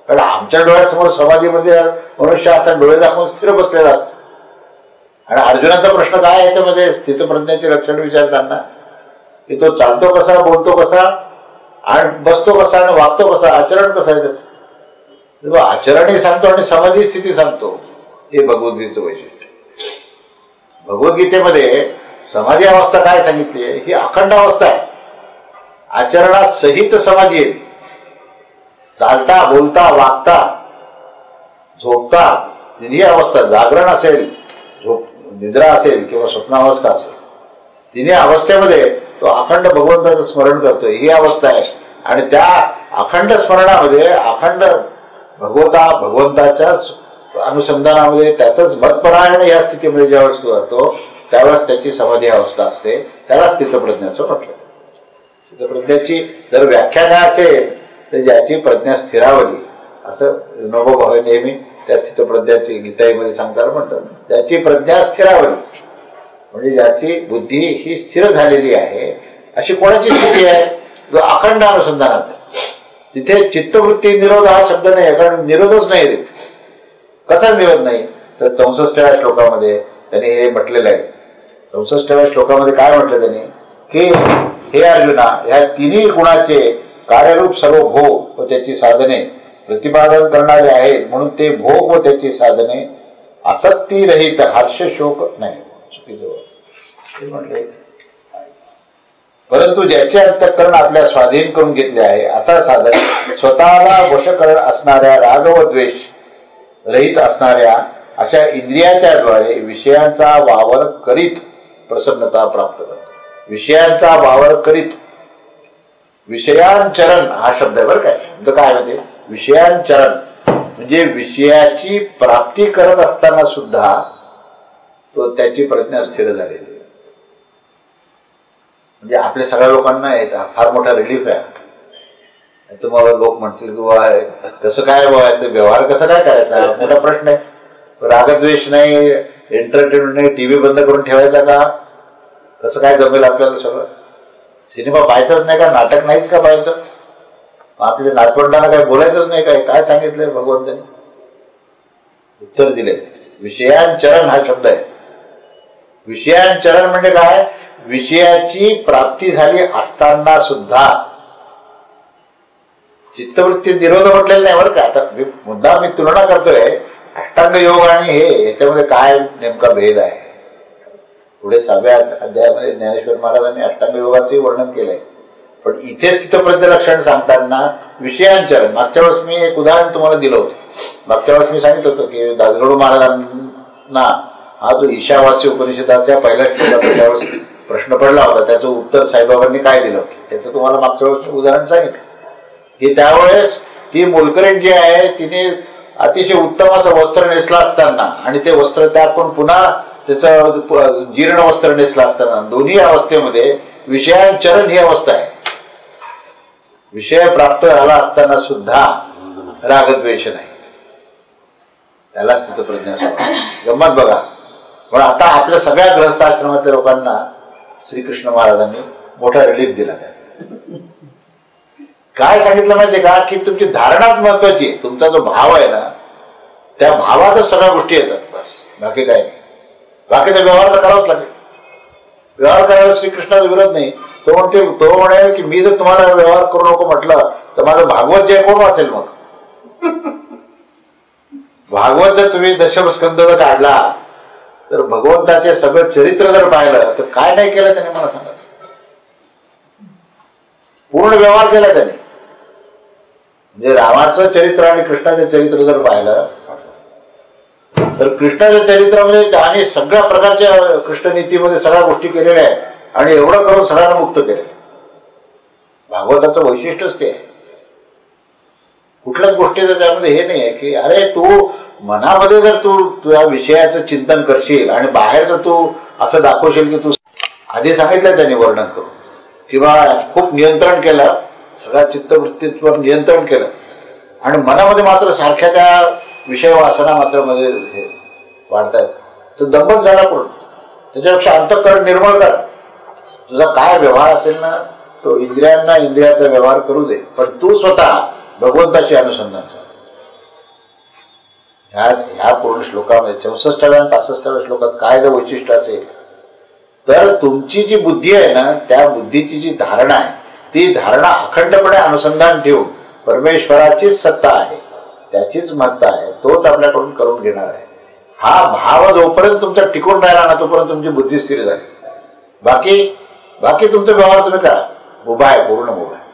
कारण आमच्या डोळ्यासमोर समाधीमध्ये मनुष्य असा डोळे दाखवून स्थिर बसलेला असतो. आणि अर्जुनाचा प्रश्न काय आहे याच्यामध्ये स्थितप्रज्ञाची लक्षण विचारताना की तो चालतो कसा, बोलतो कसा, आणि बसतो कसा आणि वागतो कसा, आचरण कसं आहे त्याचं. आचरणही सांगतो आणि समाधी स्थिती सांगतो. हे भगवद्गीतेचं वैशिष्ट्य. भगवद्गीतेमध्ये समाधी अवस्था काय सांगितली आहे, ही अखंड अवस्था आहे. आचरणात सहित समाधी येते. चालता, बोलता, वागता, झोपता, ही अवस्था, जागरण असेल, निद्रा असेल किंवा स्वप्नावस्था असेल, तिन्ही अवस्थेमध्ये तो अखंड भगवंताचं स्मरण करतोय, ही अवस्था आहे. आणि त्या अखंड स्मरणामध्ये अखंड भगवंताच्या अनुसंधानामध्ये त्याच मतपरायण या स्थितीमध्ये ज्यावेळेस तो जातो त्यावेळेस त्याची समाधी अवस्था असते. त्याला स्थितप्रज्ञ असं म्हटलं. स्थितप्रज्ञाची जर व्याख्या काय असेल तर ज्याची प्रज्ञा स्थिरावली, असं विनोबा भावे नेहमी त्या स्थितप्रज्ञाची गीताईमध्ये सांगताना म्हणतात, ज्याची प्रज्ञा स्थिरावली म्हणजे ज्याची बुद्धी ही स्थिर झालेली आहे, अशी कोणाची स्थिती आहे, जो अखंड अनुसंधानात आहे. तिथे चित्तवृत्ती निरोध हा शब्द नाही, कारण निरोधच नाही देत. कसा निरोध नाही तर 64व्या श्लोकामध्ये त्यांनी हे म्हटलेलं आहे. 64व्या श्लोकामध्ये काय म्हटलं त्यांनी की हे अर्जुना, ह्या तिन्ही गुणाचे कार्यरूप सर्व भोग व त्याची साधने प्रतिपादन करणारे आहेत. म्हणून ते भोग व त्याची साधने आसक्तीरहित हर्ष शोक नाही. चुकीचं म्हटले. परंतु ज्याचे अंतःकरण आपल्या स्वाधीन करून घेतले आहे असा साधक स्वतःला वशकरण असणाऱ्या राग व द्वेष रहित असणाऱ्या अशा इंद्रियाच्या द्वारे विषयांचा वावर करीत प्रसन्नता प्राप्त करतो. विषयांचा वावर करीत, विषयांचरण हा शब्द आहे बरं काय. काय म्हणजे विषयांचरण म्हणजे विषयाची प्राप्ती करत असताना सुद्धा तो त्याची प्रज्ञा स्थिर झालेली. म्हणजे आपल्या सगळ्या लोकांना फार मोठा रिलीफ आहे. तुम्हाला लोक म्हणतील की कसं काय व्हायचं, व्यवहार कसा काय करायचा, मोठा प्रश्न आहे. रागद्वेष नाही, एंटरटेनमेंट नाही, टीव्ही बंद करून ठेवायचा का, कसं काय जमेल आपल्याला सगळं. सिनेमा पाहायचाच नाही का, नाटक नाहीच का पाहायचं, आपल्या नातवंडांना काय बोलायचंच नाही काय, काय सांगितलंय भगवंतांनी, उत्तर दिले. विषयांचरण हा शब्द आहे. विषयांचरण म्हणजे काय, विषयाची प्राप्ती झाली असताना सुद्धा चित्तवृत्ती निरोध म्हटलेलं नाही बरं का. आता मुद्दा मी तुलना करतोय अष्टांग योग आणि हे, याच्यामध्ये काय नेमका भेद आहे. पुढे 6व्या अध्यायामध्ये ज्ञानेश्वर महाराजांनी अष्टांग योगाचंही वर्णन केलंय. पण इथे स्थितप्रज्ञ लक्षण सांगताना विषयांचरण, मागच्या वेळेस मी एक उदाहरण तुम्हाला दिलं होतं. मागच्या वेळेस मी सांगितलं होतं की दासगडू महाराजांना हा जो ईशावासी उपनिषदाच्या पहिल्या श्लोकाचा त्यावेळेस प्रश्न पडला होता, त्याचं उत्तर साईबाबांनी काय दिलं होतं त्याचं तुम्हाला मागच्या वेळेस उदाहरण सांगितलं की त्यावेळेस ती मोलकरीण जी आहे तिने अतिशय उत्तम असं वस्त्र नेसलं असताना आणि ते वस्त्र त्यातून पुन्हा त्याचं जीर्ण वस्त्र नेसलं असताना, दोन्ही अवस्थेमध्ये विषयांचरण ही अवस्था आहे. विषय प्राप्त झाला असताना सुद्धा रागद्वेष नाही, त्याला स्थितप्रज्ञा असं गंमत बघा. पण आता आपल्या सगळ्या गृहस्थाश्रमातल्या लोकांना श्रीकृष्ण महाराजांनी मोठा रिलीफ दिला. काय सांगितलं माहितीये का की तुमची धारणाच महत्वाची आहे. तुमचा जो भाव आहे ना त्या भावातच सगळ्या गोष्टी येतात, बस बाकी काय नाही. बाकीचा व्यवहार तर करावाच लागेल. व्यवहार करायला श्रीकृष्णाचा विरोध नाही. तो म्हणेल की मी जर तुम्हाला व्यवहार करू नको म्हटलं तर माझं भागवत जे कोण वाचेल. मग भागवत जर तुम्ही दशमस्कंद जर काढला तर भगवंताचे सगळं चरित्र जर पाहिलं तर काय नाही केलं त्याने मला सांगा. पूर्ण व्यवहार केला त्याने. म्हणजे रामाचं चरित्र आणि कृष्णाचं चरित्र जर पाहिलं तर कृष्णाच्या चरित्रामध्ये त्याने सगळ्या प्रकारच्या कृष्णनीतीमध्ये सगळ्या गोष्टी केलेल्या आहेत आणि एवढं करून सगळ्यांना मुक्त केलं. भागवताचं वैशिष्ट्यच ते आहे. कुठल्याच गोष्टीचं त्यामध्ये हे नाही आहे की अरे तू मनामध्ये जर तू या विषयाचं चिंतन करशील आणि बाहेर जर तू असं दाखवशील की तू आधी सांगितलं त्यांनी वर्णन करून, किंवा खूप नियंत्रण केलं, सगळ्या चित्तवृत्तीवर नियंत्रण केलं, आणि मनामध्ये मात्र सारख्या त्या विषय वासना मात्र मध्ये वाढतायत, तो दंबच झाला पूर्ण. त्याच्यापेक्षा अंतःकरण निर्मळ कर. तुझा काय व्यवहार असेल ना तो इंद्रियांना इंद्रियाचा व्यवहार करू दे, पण तू स्वतः भगवंताची अनुसंधान कर. ह्या पूर्ण श्लोकामध्ये 64व्या आणि 65व्या श्लोकात काय जर वैशिष्ट्य असेल तर तुमची जी बुद्धी आहे ना, त्या बुद्धीची जी धारणा आहे ती धारणा अखंडपणे अनुसंधान ठेवून परमेश्वराचीच सत्ता आहे, त्याचीच महत्ता आहे, तोच आपल्याकडून करून घेणार आहे. हा भाव जोपर्यंत तुमचा टिकून राहिला ना तोपर्यंत तुमची बुद्धी स्थिर झाली. बाकी तुमचा व्यवहार तुम्ही करा, उभा आहे, पूर्ण उभा आहे.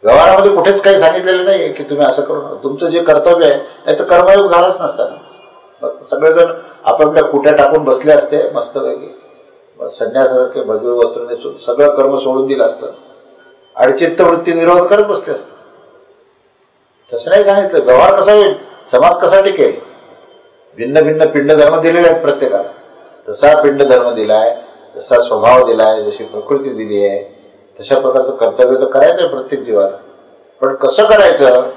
व्यवहारामध्ये कुठेच काही सांगितलेलं नाही की तुम्ही असं करू नका. तुमचं जे कर्तव्य आहे, नाही तर कर्मयोग झालाच नसता. सगळेजण आपापल्या कुट्या टाकून बसले असते मस्तपैकी, संन्यासासारखे भगवे वस्त्र नेसून सगळं कर्म सोडून दिलं असतं आणि चित्तवृत्ती निरोध करत बसले असते. तसं नाही सांगितलं. व्यवहार कसा होईल, समाज कसा टिकेल. भिन्न भिन्न पिंड धर्म दिलेले आहेत प्रत्येकाला. तसा पिंड धर्म दिलाय, जसा स्वभाव दिलाय, जशी प्रकृती दिली आहे, तशा प्रकारचं कर्तव्य तर करायचं आहे प्रत्येक जीवाला. पण कसं करायचं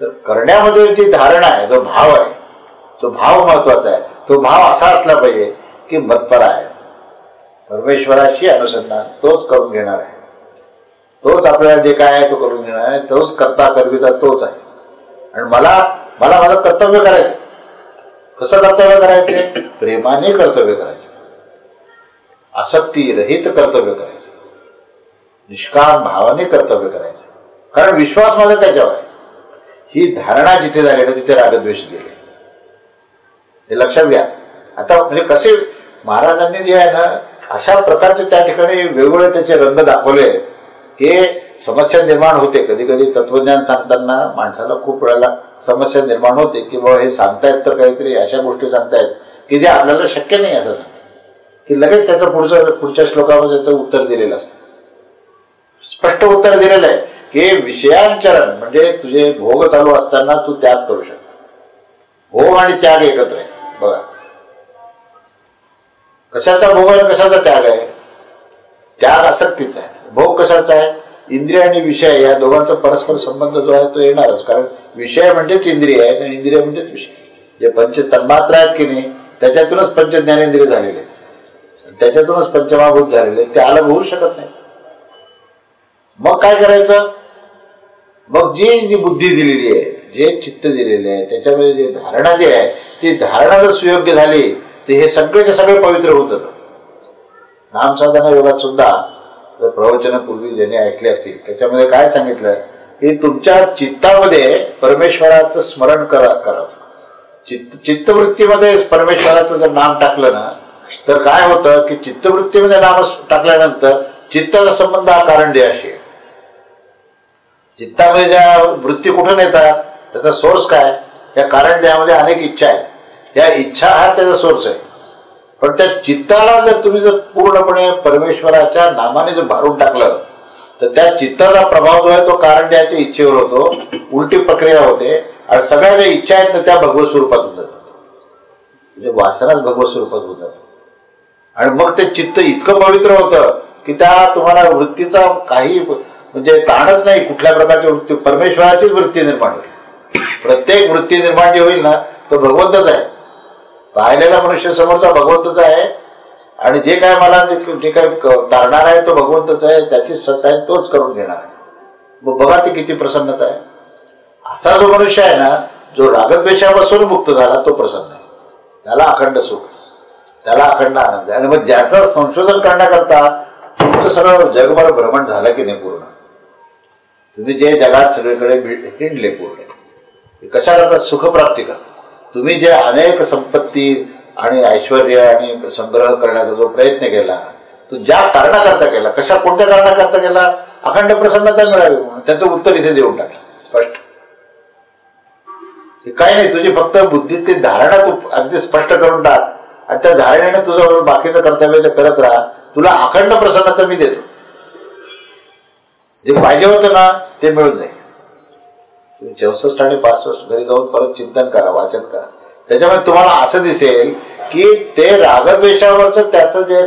तर करण्यामध्ये जी धारणा आहे, जो भाव आहे, तो भाव महत्वाचा आहे. तो भाव असा असला पाहिजे की मत्परा आहे, परमेश्वराशी अनुसंधान, तोच करून घेणार आहे, तोच आपल्याला जे काय आहे तो करून घेणार आहे, तोच करता करविता तोच आहे. आणि मला माझं कर्तव्य करायचं. कसं कर्तव्य करायचे, प्रेमाने कर्तव्य करायचे, आसक्ती रहित कर्तव्य करायचं, निष्काम भावाने कर्तव्य करायचं, कारण विश्वास माझा त्याच्यावर आहे. ही धारणा जिथे झाली ना तिथे रागद्वेष गेले, हे लक्षात घ्या. आता म्हणजे कसे महाराजांनी जे आहे ना अशा प्रकारचे त्या ठिकाणी वेगवेगळे त्याचे रंग दाखवले की समस्या निर्माण होते. कधी कधी तत्वज्ञान सांगताना माणसाला खूप वेळेला समस्या निर्माण होते की बाबा हे सांगतायत तर काहीतरी अशा गोष्टी सांगतायत की जे आपल्याला शक्य नाही असं सांगतात, की लगेच त्याचं पुढच्या श्लोकामध्ये त्याचं उत्तर दिलेलं असतं. स्पष्ट उत्तर दिलेलं आहे की विषयांचरण म्हणजे तुझे भोग चालू असताना तू त्याग करू शकतो. भोग आणि त्याग एकत्र आहे. बघा कशाचा भोग आणि कशाचा त्याग आहे. त्याग आसक्तीचा आहे, भोग कशाचा आहे, इंद्रिय आणि विषय या दोघांचा परस्पर संबंध जो आहे तो येणारच. कारण विषय म्हणजेच इंद्रिय आहेत आणि इंद्रिय म्हणजेच विषय. जे पंच तन्मात्रा आहेत की नाही त्याच्यातूनच पंच ज्ञानेंद्रिय झालेले आहेत, त्याच्यातूनच पंचमाभूत झालेले, ते अलग होऊ शकत नाही. मग काय करायचं, मग जी बुद्धी दिलेली आहे, जे चित्त दिलेले आहे, त्याच्यामध्ये जे धारणा जी आहे ती धारणा जर सुयोग्य झाली तर हे सगळेचे सगळे पवित्र होत जातात. नामसाधना योगात सुद्धा जर प्रवचनापूर्वी ज्यांनी ऐकले असतील त्याच्यामध्ये काय सांगितलं की तुमच्या चित्तामध्ये परमेश्वराचं स्मरण करा. चित्तवृत्तीमध्ये परमेश्वराचं जर नाम टाकलं ना तर काय होतं की चित्तवृत्तीमध्ये नाम टाकल्यानंतर चित्ताचा संबंध हा कारण देहाशी आहे. चित्तामध्ये ज्या वृत्ती कुठून येतात त्याचा सोर्स काय, त्या कारण देहामध्ये अनेक इच्छा आहेत, या इच्छा हा त्याचा सोर्स आहे. पण त्या चित्ताला जर तुम्ही जर पूर्णपणे परमेश्वराच्या नामाने जर भारून टाकलं तर त्या चित्ताचा प्रभाव जो आहे तो कारण देहाच्या इच्छेवर होतो, उलटी प्रक्रिया होते आणि सगळ्या ज्या इच्छा आहेत ना त्या भगवत स्वरूपात होत जातात. म्हणजे वासनाच भगवत स्वरूपात होत जातात. आणि मग ते चित्त इतकं पवित्र होतं की त्या तुम्हाला वृत्तीचा काही म्हणजे ताणच नाही. कुठल्या प्रकारची वृत्ती, परमेश्वराचीच वृत्ती निर्माण होईल. प्रत्येक वृत्ती निर्माण जी होईल ना तो भगवंतच आहे. पाहिलेला मनुष्य समोरचा भगवंतच आहे आणि जे काय मला जे काय तारणार आहे तो भगवंतच आहे, त्याचीच सत्ता आहे, तोच करून घेणार आहे. मग बघा ती किती प्रसन्नता आहे. असा जो मनुष्य आहे ना जो रागद्वेषापासून मुक्त झाला तो प्रसन्न आहे, त्याला अखंड सुख, त्याला अखंड आनंद आहे. आणि मग ज्याचं संशोधन करण्याकरता तुमचं सगळं जगभर भ्रमण झालं की नाही पूर्ण, तुम्ही जे जगात सगळीकडे हिंडले पूर्ण, कशा करता सुखप्राप्ती करता. तुम्ही जे अनेक संपत्ती आणि ऐश्वर्य आणि संग्रह करण्याचा जो प्रयत्न केला तो ज्या कारणाकरता केला, कोणत्या कारणाकरता केला, अखंड प्रसन्नता मिळावी म्हणून त्याचं उत्तर इथे देऊन टाकलं स्पष्ट. काही नाही, तुझी फक्त बुद्धीतली धारणा तू अगदी स्पष्ट करून टाक आणि त्या धारणेने तुझं बाकीचं कर्तव्य ते करत राहा, तुला अखंड प्रसन्नता मी देतो. जे पाहिजे होतं ना ते मिळून जाईल. 64 आणि 65 घरी जाऊन परत चिंतन करा, वाचन करा. त्याच्यामुळे तुम्हाला असं दिसेल की ते रागद्वेषावरच त्याचं जे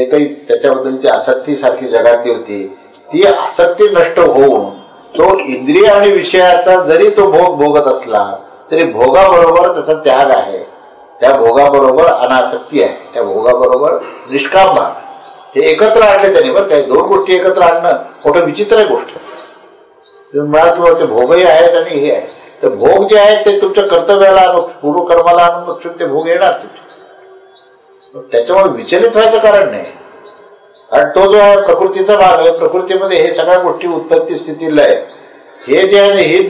काही त्याच्याबद्दलची आसक्ती सारखी जगातली होती ती आसक्ती नष्ट होऊन तो इंद्रिय आणि विषयाचा जरी तो भोग भोगत असला तरी भोगाबरोबर त्याचा त्याग आहे, त्या भोगाबरोबर अनासक्ती आहे, त्या भोगाबरोबर निष्काम भाव, हे एकत्र आणले त्यांनी. बरं काय, दोन गोष्टी एकत्र आणणं मोठं विचित्र आहे गोष्ट. मुळात किंवा ते भोगही आहेत आणि हे आहे. तर भोग जे आहेत ते तुमच्या कर्तव्याला पूर्वकर्माला अनुलक्षून ते भोग येणार तुमचे, त्याच्यामुळे विचलित व्हायचं कारण नाही. कारण तो जो आहे प्रकृतीचा भाग आहे, प्रकृतीमध्ये हे सगळ्या गोष्टी उत्पत्ती स्थिती लय हे जे आहे ही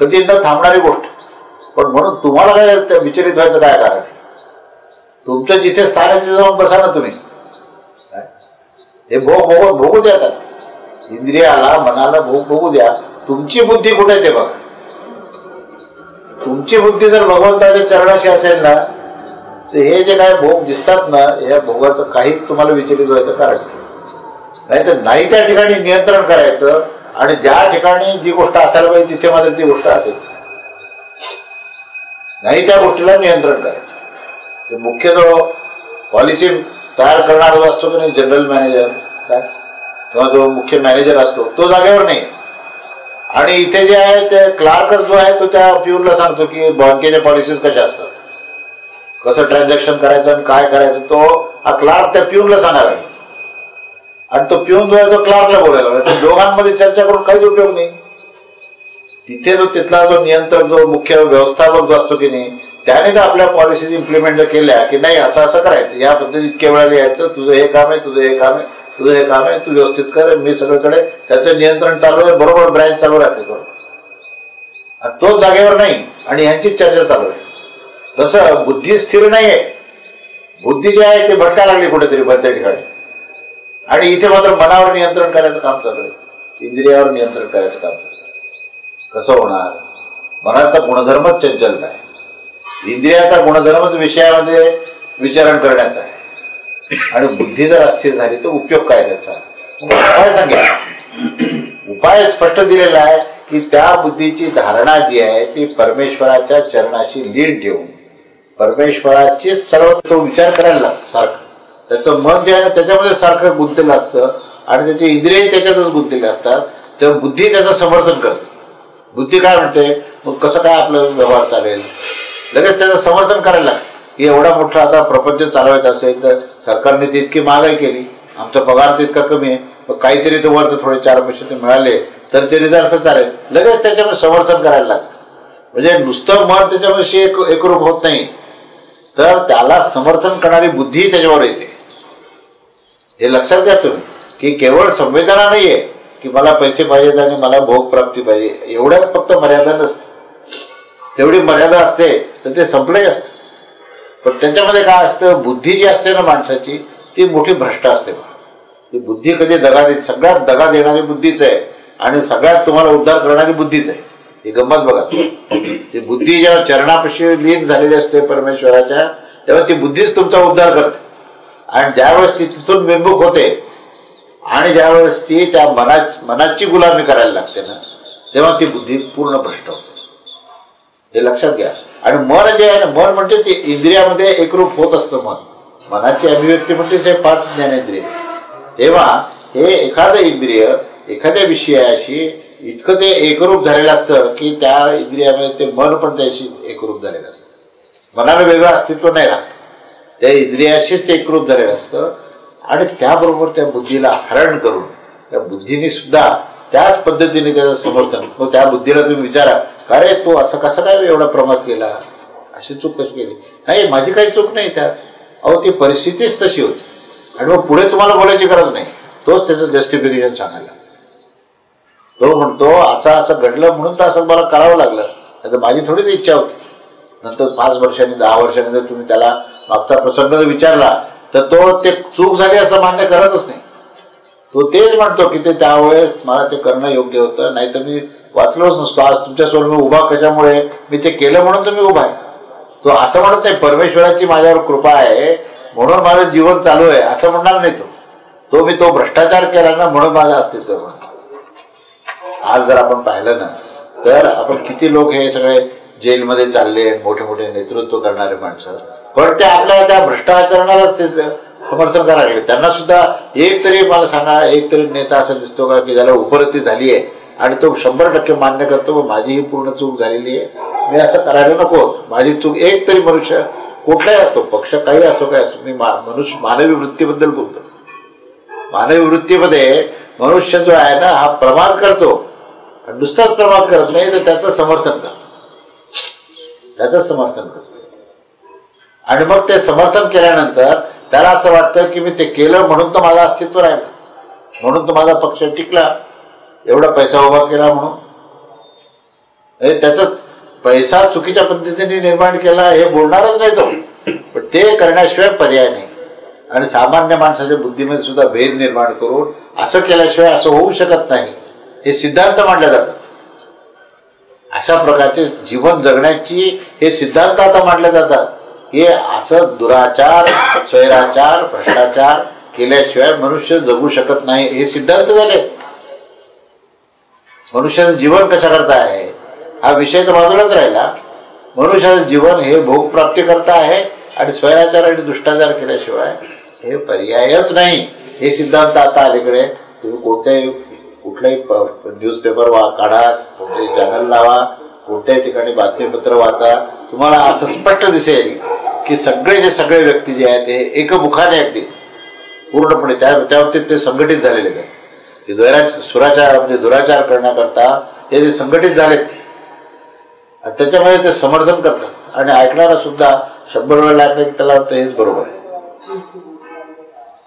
कधी न थांबणारी गोष्ट. पण म्हणून तुम्हाला काय विचलित व्हायचं काय कारण? तुमचं जिथे स्थान आहे तिथे जाऊन बसा ना तुम्ही. हे भोग भोगू द्या, इंद्रियाला मनाला भोग भोगू द्या. तुमची बुद्धी कुठे आहे ते बघा. तुमची बुद्धी जर भगवंताच्या चरणाशी असेल ना तर हे जे काय भोग दिसतात ना या भोगाचं काही तुम्हाला विचलित व्हायचं कारण नाही. तर नाही त्या ठिकाणी नियंत्रण करायचं आणि ज्या ठिकाणी जी गोष्ट असायला पाहिजे तिथे मात्र ती गोष्ट असेल, नाही त्या गोष्टीला नियंत्रण करायचं. मुख्य जो पॉलिसी तयार करणारा जो असतो की नाही, जनरल मॅनेजर किंवा जो मुख्य मॅनेजर असतो तो जागेवर नाही. आणि इथे जे आहे ते क्लार्कच जो आहे तो त्या प्यूनला सांगतो की बँकेच्या पॉलिसीज कशा असतात, कसं ट्रान्झॅक्शन करायचं आणि काय करायचं, तो हा क्लार्क त्या प्यूनला सांगायला लागला. आणि तो प्यून जो आहे तो क्लार्कला बोलायला लागला. दोघांमध्ये चर्चा करून काहीच उपयोग नाही. तिथे जो तिथला जो नियंत्रक जो मुख्य व्यवस्थापक जो असतो की नाही त्याने जर आपल्या पॉलिसीज इम्प्लिमेंट केल्या की नाही असं असं करायचं, या पद्धतीत इतक्या वेळाला यायचं, तुझं हे काम आहे, तुझं हे काम आहे, तुझं हे काम आहे, तू व्यवस्थित कर, मी सगळीकडे त्याचं नियंत्रण चालू आहे, बरोबर ब्रँच चालू राहते आणि तोच जागेवर नाही आणि ह्यांचीच चर्चा चालू आहे. तसं बुद्धी स्थिर नाही आहे. बुद्धी जी आहे ते भटकायला लागली कुठेतरी बऱ्याच ठिकाणी. आणि इथे मात्र मनावर नियंत्रण करायचं काम चालू आहे, इंद्रियावर नियंत्रण करायचं काम चालू आहे. कसं होणार? मनाचा गुणधर्मच चंचल आहे, इंद्रियाचा गुणधर्मच विषयामध्ये विचारण करण्याचा आहे. आणि बुद्धी जर अस्थिर झाली तर उपयोग काय त्याचा? उपाय सांगितला. उपाय स्पष्ट दिलेला आहे की त्या बुद्धीची धारणा जी आहे ती परमेश्वराच्या चरणाशी लीन ठेवून परमेश्वराची सर्व तो विचार करायला लागतो सारखं. त्याचं मन जे आहे ना त्याच्यामध्ये सारखं गुंतलेलं असतं आणि त्याचे इंद्रिय त्याच्यातच गुंतलेले असतात. तेव्हा बुद्धी त्याचं समर्थन करते. बुद्धी काय म्हणते, मग कसं काय आपलं व्यवहार चालेल, लगेच त्याचं समर्थन करायला लागतं की एवढा मोठा आता प्रपंच चालवायचा असेल तर सरकारने ती इतकी महागाई केली, आमचा पगार तितका कमी आहे, मग काहीतरी तो वर थोडे 4 पैसे मिळाले तर ते रिझल्ट चालेल, लगेच त्याच्यामध्ये समर्थन करायला लागतं. म्हणजे नुसतं मन त्याच्यामध्ये एकरूप होत नाही तर त्याला समर्थन करणारी बुद्धी त्याच्यावर येते. हे लक्षात घ्या तुम्ही की केवळ संवेदना नाहीये की मला पैसे पाहिजेत आणि मला भोग प्राप्ती पाहिजे, एवढ्यात फक्त मर्यादा नसते. तेवढी मर्यादा असते तर ते संपलंही असतं. पण त्याच्यामध्ये काय असतं, बुद्धी जी असते ना माणसाची ती मोठी भ्रष्ट असते. ती बुद्धी कधी दगा देत, सगळ्यात दगा देणारी बुद्धीच आहे आणि सगळ्यात तुम्हाला उद्धार करणारी बुद्धीच आहे. ही गंमत बघा. ती बुद्धी जेव्हा चरणापाशी लीन झालेली असते परमेश्वराच्या तेव्हा ती बुद्धीच तुमचा उद्धार करते. आणि ज्यावेळेस ती तिथून विमुख होते आणि ज्यावेळेस ती त्या मनाची गुलामी करायला लागते ना तेव्हा ती बुद्धी पूर्ण भ्रष्ट होते. हे लक्षात घ्या. आणि मन जे आहे ना, मन म्हणजे ते इंद्रियामध्ये एकरूप होत असतं. मनाची अभिव्यक्ती म्हणजेच हे 5 ज्ञानेंद्रिय. तेव्हा हे एखादं इंद्रिय एखाद्या विषयाशी इतकं ते एकरूप झालेलं असतं की त्या इंद्रियामध्ये ते मन पण त्याशी एकरूप झालेलं असतं. मनाला वेगळं अस्तित्व नाही राहत, त्या इंद्रियाशीच ते एकरूप झालेलं असतं. आणि त्याबरोबर त्या बुद्धीला हरण करून त्या बुद्धीने सुद्धा त्याच पद्धतीने त्याचं समर्थन. मग त्या बुद्धीला तुम्ही विचारा, का रे तो असं कसं काय एवढा प्रमाद केला, अशी चूक कशी केली? नाही, माझी काही चूक नाही त्यात. अहो ती परिस्थितीच तशी होती. आणि मग पुढे तुम्हाला बोलायची गरज नाही, तोच त्याचं जस्टिफिकेशन सांगायला. तो म्हणतो असं असं घडलं म्हणून तर असं मला करावं लागलं, आता माझी थोडीच इच्छा होती. नंतर 5 वर्षांनी 10 वर्षांनी जर तुम्ही त्याला मागचा प्रसंग विचारला तर तो ते चूक झाली असं मान्य करतच नाही. तो तेच म्हणतो की ते त्यावेळेस मला ते करणं योग्य होतं, नाही तर मी वाचलोच नसतो. आज तुमच्यासमोर मी उभा कशामुळे, मी ते केलं म्हणून तर मी उभा आहे. तो असं म्हणत नाही परमेश्वराची माझ्यावर कृपा आहे म्हणून माझं जीवन चालू आहे असं म्हणणार नाही. तो मी तो भ्रष्टाचार केला ना म्हणून माझं अस्तित्व म्हणतो. आज जर आपण पाहिलं ना तर आपण किती लोक हे सगळे जेलमध्ये चालले, मोठे मोठे नेतृत्व करणारे माणसं, पण ते आपल्या त्या भ्रष्ट आचरणालाच ते समर्थन करायला लागले. त्यांना सुद्धा एक तरी मला सांगा, एक तरी नेता असा दिसतो का की ज्याला उपरती झाली आहे आणि तो 100% मान्य करतो माझी ही पूर्ण चूक झालेली आहे, मी असं करायला नको, माझी चूक. एक तरी मनुष्य कुठलाही असतो, पक्ष काही असो काय असो, मी मनुष्य मानवी वृत्तीबद्दल बोलतो. मानवी वृत्तीमध्ये मनुष्य जो आहे ना हा प्रमाद करतो, नुसताच प्रमाद करत नाही तर त्याचं समर्थन करतो, त्याचं समर्थन करतो. आणि मग ते समर्थन केल्यानंतर त्याला असं वाटतं की मी ते केलं म्हणून तर माझं अस्तित्व राहिलं, म्हणून तर माझा पक्ष टिकला, एवढा पैसा उभा केला म्हणून. त्याचा पैसा चुकीच्या पद्धतीने निर्माण केला हे बोलणारच नाही तो, पण ते करण्याशिवाय पर्याय नाही. आणि सामान्य माणसाच्या बुद्धीमध्ये सुद्धा भेद निर्माण करून असं केल्याशिवाय असं होऊ शकत नाही हे सिद्धांत मांडले जातात. अशा प्रकारचे जीवन जगण्याची हे सिद्धांत आता मांडले जातात. हे असं दुराचार, स्वैराचार, भ्रष्टाचार केल्याशिवाय मनुष्य जगू शकत नाही हे सिद्धांत झाले. मनुष्याचं जीवन कशा करता आहे हा विषय तर बाजूलाच राहिला. मनुष्याचं जीवन हे भोगप्राप्ती करता आहे आणि स्वैराचार आणि दुष्टाचार केल्याशिवाय हे पर्यायच नाही हे सिद्धांत आता अलीकडे तुम्ही कुठल्याही न्यूजपेपर काढा, कोणत्याही चॅनल लावा, कोणत्याही ठिकाणी बातमीपत्र वाचा, तुम्हाला असं स्पष्ट दिसेल की सगळे व्यक्ती जे आहेत ते एकमुखाने अगदी पूर्णपणे त्या बाबतीत ते संघटित झालेले आहेत. ते सुराचार म्हणजे दुराचार करण्याकरता ते संघटित झालेत. त्याच्यामध्ये ते समर्थन करतात आणि ऐकणारा सुद्धा 100 वेळा ऐकलं की त्याला वाटतं हेच बरोबर आहे.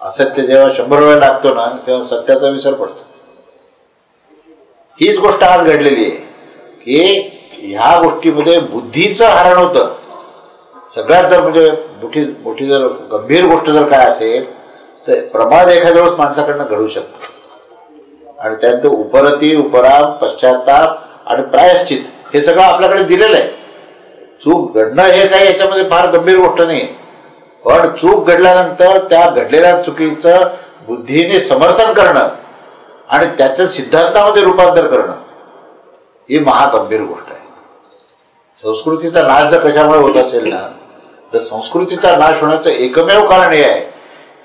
असत्य जेव्हा 100 वेळा लागतो ना तेव्हा सत्याचा विसर पडतो. हीच गोष्ट आज घडलेली आहे की ह्या गोष्टीमध्ये बुद्धीचं हरण होतं. सगळ्यात जर म्हणजे मोठी जर गंभीर गोष्ट जर काय असेल तर प्रमाद एखाद्या वेळेस माणसाकडनं घडू शकतो आणि त्यानंतर उपरती, उपराम, पश्चाताप आणि प्रायश्चित हे सगळं आपल्याकडे दिलेलं आहे. चूक घडणं हे काही याच्यामध्ये फार गंभीर गोष्ट नाही, पण चूक घडल्यानंतर त्या घडलेल्या चुकीचं बुद्धीने समर्थन करणं आणि त्याचं सिद्धांतामध्ये रूपांतर करणं ही महागंभीर गोष्ट आहे. संस्कृतीचा नाश जर कशामुळे होत असेल ना तर संस्कृतीचा नाश होण्याचं एकमेव कारण हे आहे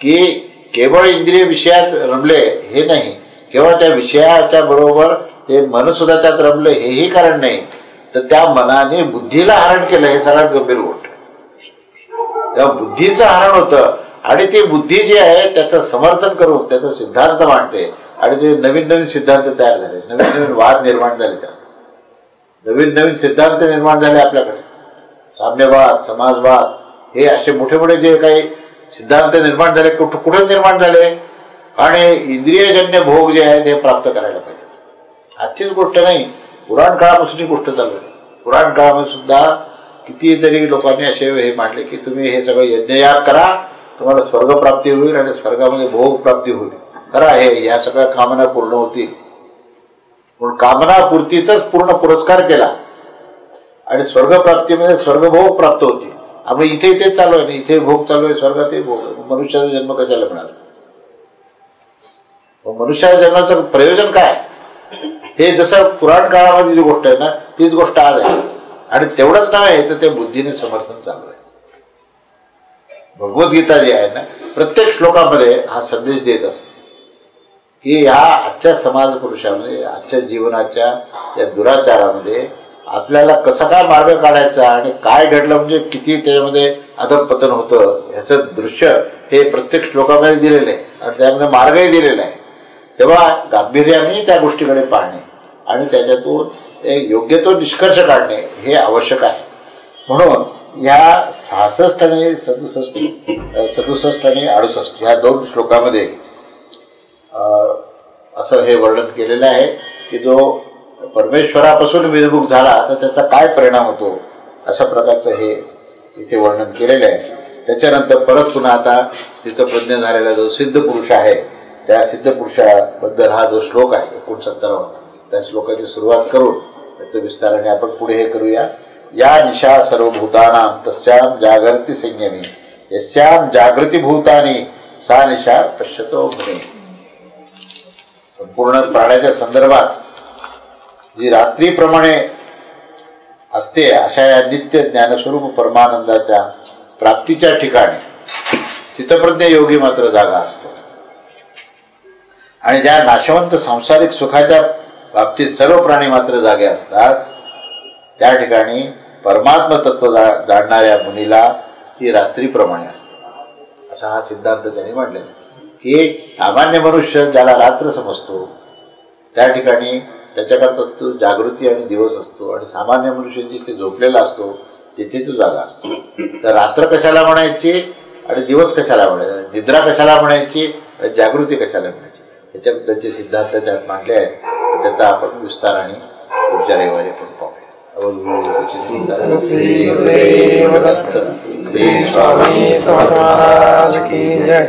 की केवळ इंद्रिय विषयात रमले हे नाही, केवळ त्या विषयाच्या बरोबर ते मन सुद्धा त्यात रमलं हेही कारण नाही, तर त्या मनाने बुद्धीला हरण केलं हे सगळ्यात गंभीर गोष्ट आहे. तेव्हा बुद्धीचं हरण होतं आणि ती बुद्धी जी आहे त्याचं समर्थन करून त्याचा सिद्धांत मांडते आणि ते नवीन सिद्धांत तयार झाले, नवीन वाद निर्माण झाले, त्यात नवीन सिद्धांत निर्माण झाले आपल्याकडे. साम्यवाद, समाजवाद हे असे मोठे जे काही सिद्धांत निर्माण झाले कुठे निर्माण झाले आणि इंद्रियजन्य भोग जे आहेत हे प्राप्त करायला पाहिजे. आजचीच गोष्ट नाही, पुराण काळापासून ही गोष्ट चालू आहे. पुराण काळामध्ये सुद्धा कितीतरी लोकांनी असे हे मांडले की तुम्ही हे सगळं यज्ञयाग करा, तुम्हाला स्वर्गप्राप्ती होईल आणि स्वर्गामध्ये भोग प्राप्ती होईल. करा हे, या सगळ्या कामना पूर्ण होतील. पण कामनापूर्तीचाच पूर्ण पुरस्कार केला आणि स्वर्गप्राप्तीमध्ये स्वर्गभोग प्राप्त होतील. आम्ही इथे चालू आहे, इथे भोग चालू आहे, स्वर्गातही भोग. मनुष्याचा जन्म कशाला मिळाला? मनुष्याच्या जन्माचं प्रयोजन काय हे जसं पुराण काळामध्ये जी गोष्ट आहे ना तीच गोष्ट आज आहे. आणि तेवढंच नव्हे तर ते बुद्धीने समर्थन चालू आहे. भगवद्गीता जी आहे ना प्रत्येक श्लोकामध्ये हा संदेश देत असतो की ह्या आजच्या समाज पुरुषामध्ये, आजच्या जीवनाच्या या दुराचारामध्ये आपल्याला कसा काय मार्ग काढायचा आणि काय घडलं म्हणजे किती त्याच्यामध्ये अधःपतन होतं ह्याचं दृश्य हे प्रत्येक श्लोकामध्ये दिलेलं आहे आणि त्यामध्ये मार्गही दिलेला आहे. तेव्हा गांभीर्याने त्या गोष्टीकडे पाहणे आणि त्याच्यातून योग्य तो निष्कर्ष काढणे हे आवश्यक आहे. म्हणून ह्या 66 आणि 67 आणि 68 ह्या 2 श्लोकामध्ये असं हे वर्णन केलेलं आहे की जो परमेश्वरापासून विमुख झाला तर त्याचा काय परिणाम होतो अशा प्रकारचं हे इथे वर्णन केलेलं आहे. त्याच्यानंतर परत पुन्हा आता स्थितप्रज्ञ झालेला जो सिद्ध पुरुष आहे त्या सिद्ध पुरुषाबद्दल हा जो श्लोक आहे 69 त्या श्लोकाची सुरुवात करून त्याचं विस्ताराने आपण पुढे हे करूया. या निशा सर्वभूतानां तस्यां जागर्ति संयमी यस्यां जागृती भूतानी सा निशा पश्यतो मुने. संपूर्ण प्राण्याच्या संदर्भात जी रात्रीप्रमाणे असते अशा या नित्य ज्ञानस्वरूप परमानंदाच्या प्राप्तीच्या ठिकाणी स्थितप्रज्ञ योगी मात्र जागा असतो आणि ज्या नाशवंत सांसारिक सुखाच्या बाबतीत सर्व प्राणी मात्र जागे असतात त्या ठिकाणी परमात्म तत्व जाणणाऱ्या मुनीला ती रात्रीप्रमाणे असते. असा हा सिद्धांत त्यांनी मांडलेला की सामान्य मनुष्य ज्याला रात्र समजतो त्या ठिकाणी त्याच्याकरता तो जागृती आणि दिवस असतो आणि सामान्य मनुष्य जिथे झोपलेला असतो तिथे तो जागा असतो. तर रात्र कशाला म्हणायची आणि दिवस कशाला म्हणायचा, निद्रा कशाला म्हणायची आणि जागृती कशाला म्हणायची, याच्याबद्दलचे सिद्धांत त्यात मांडले आहेत. त्याचा आपण विस्ताराने पुढच्या रविवारी आपण पाहूया. श्री स्वामी समर्थ महाराज की जय.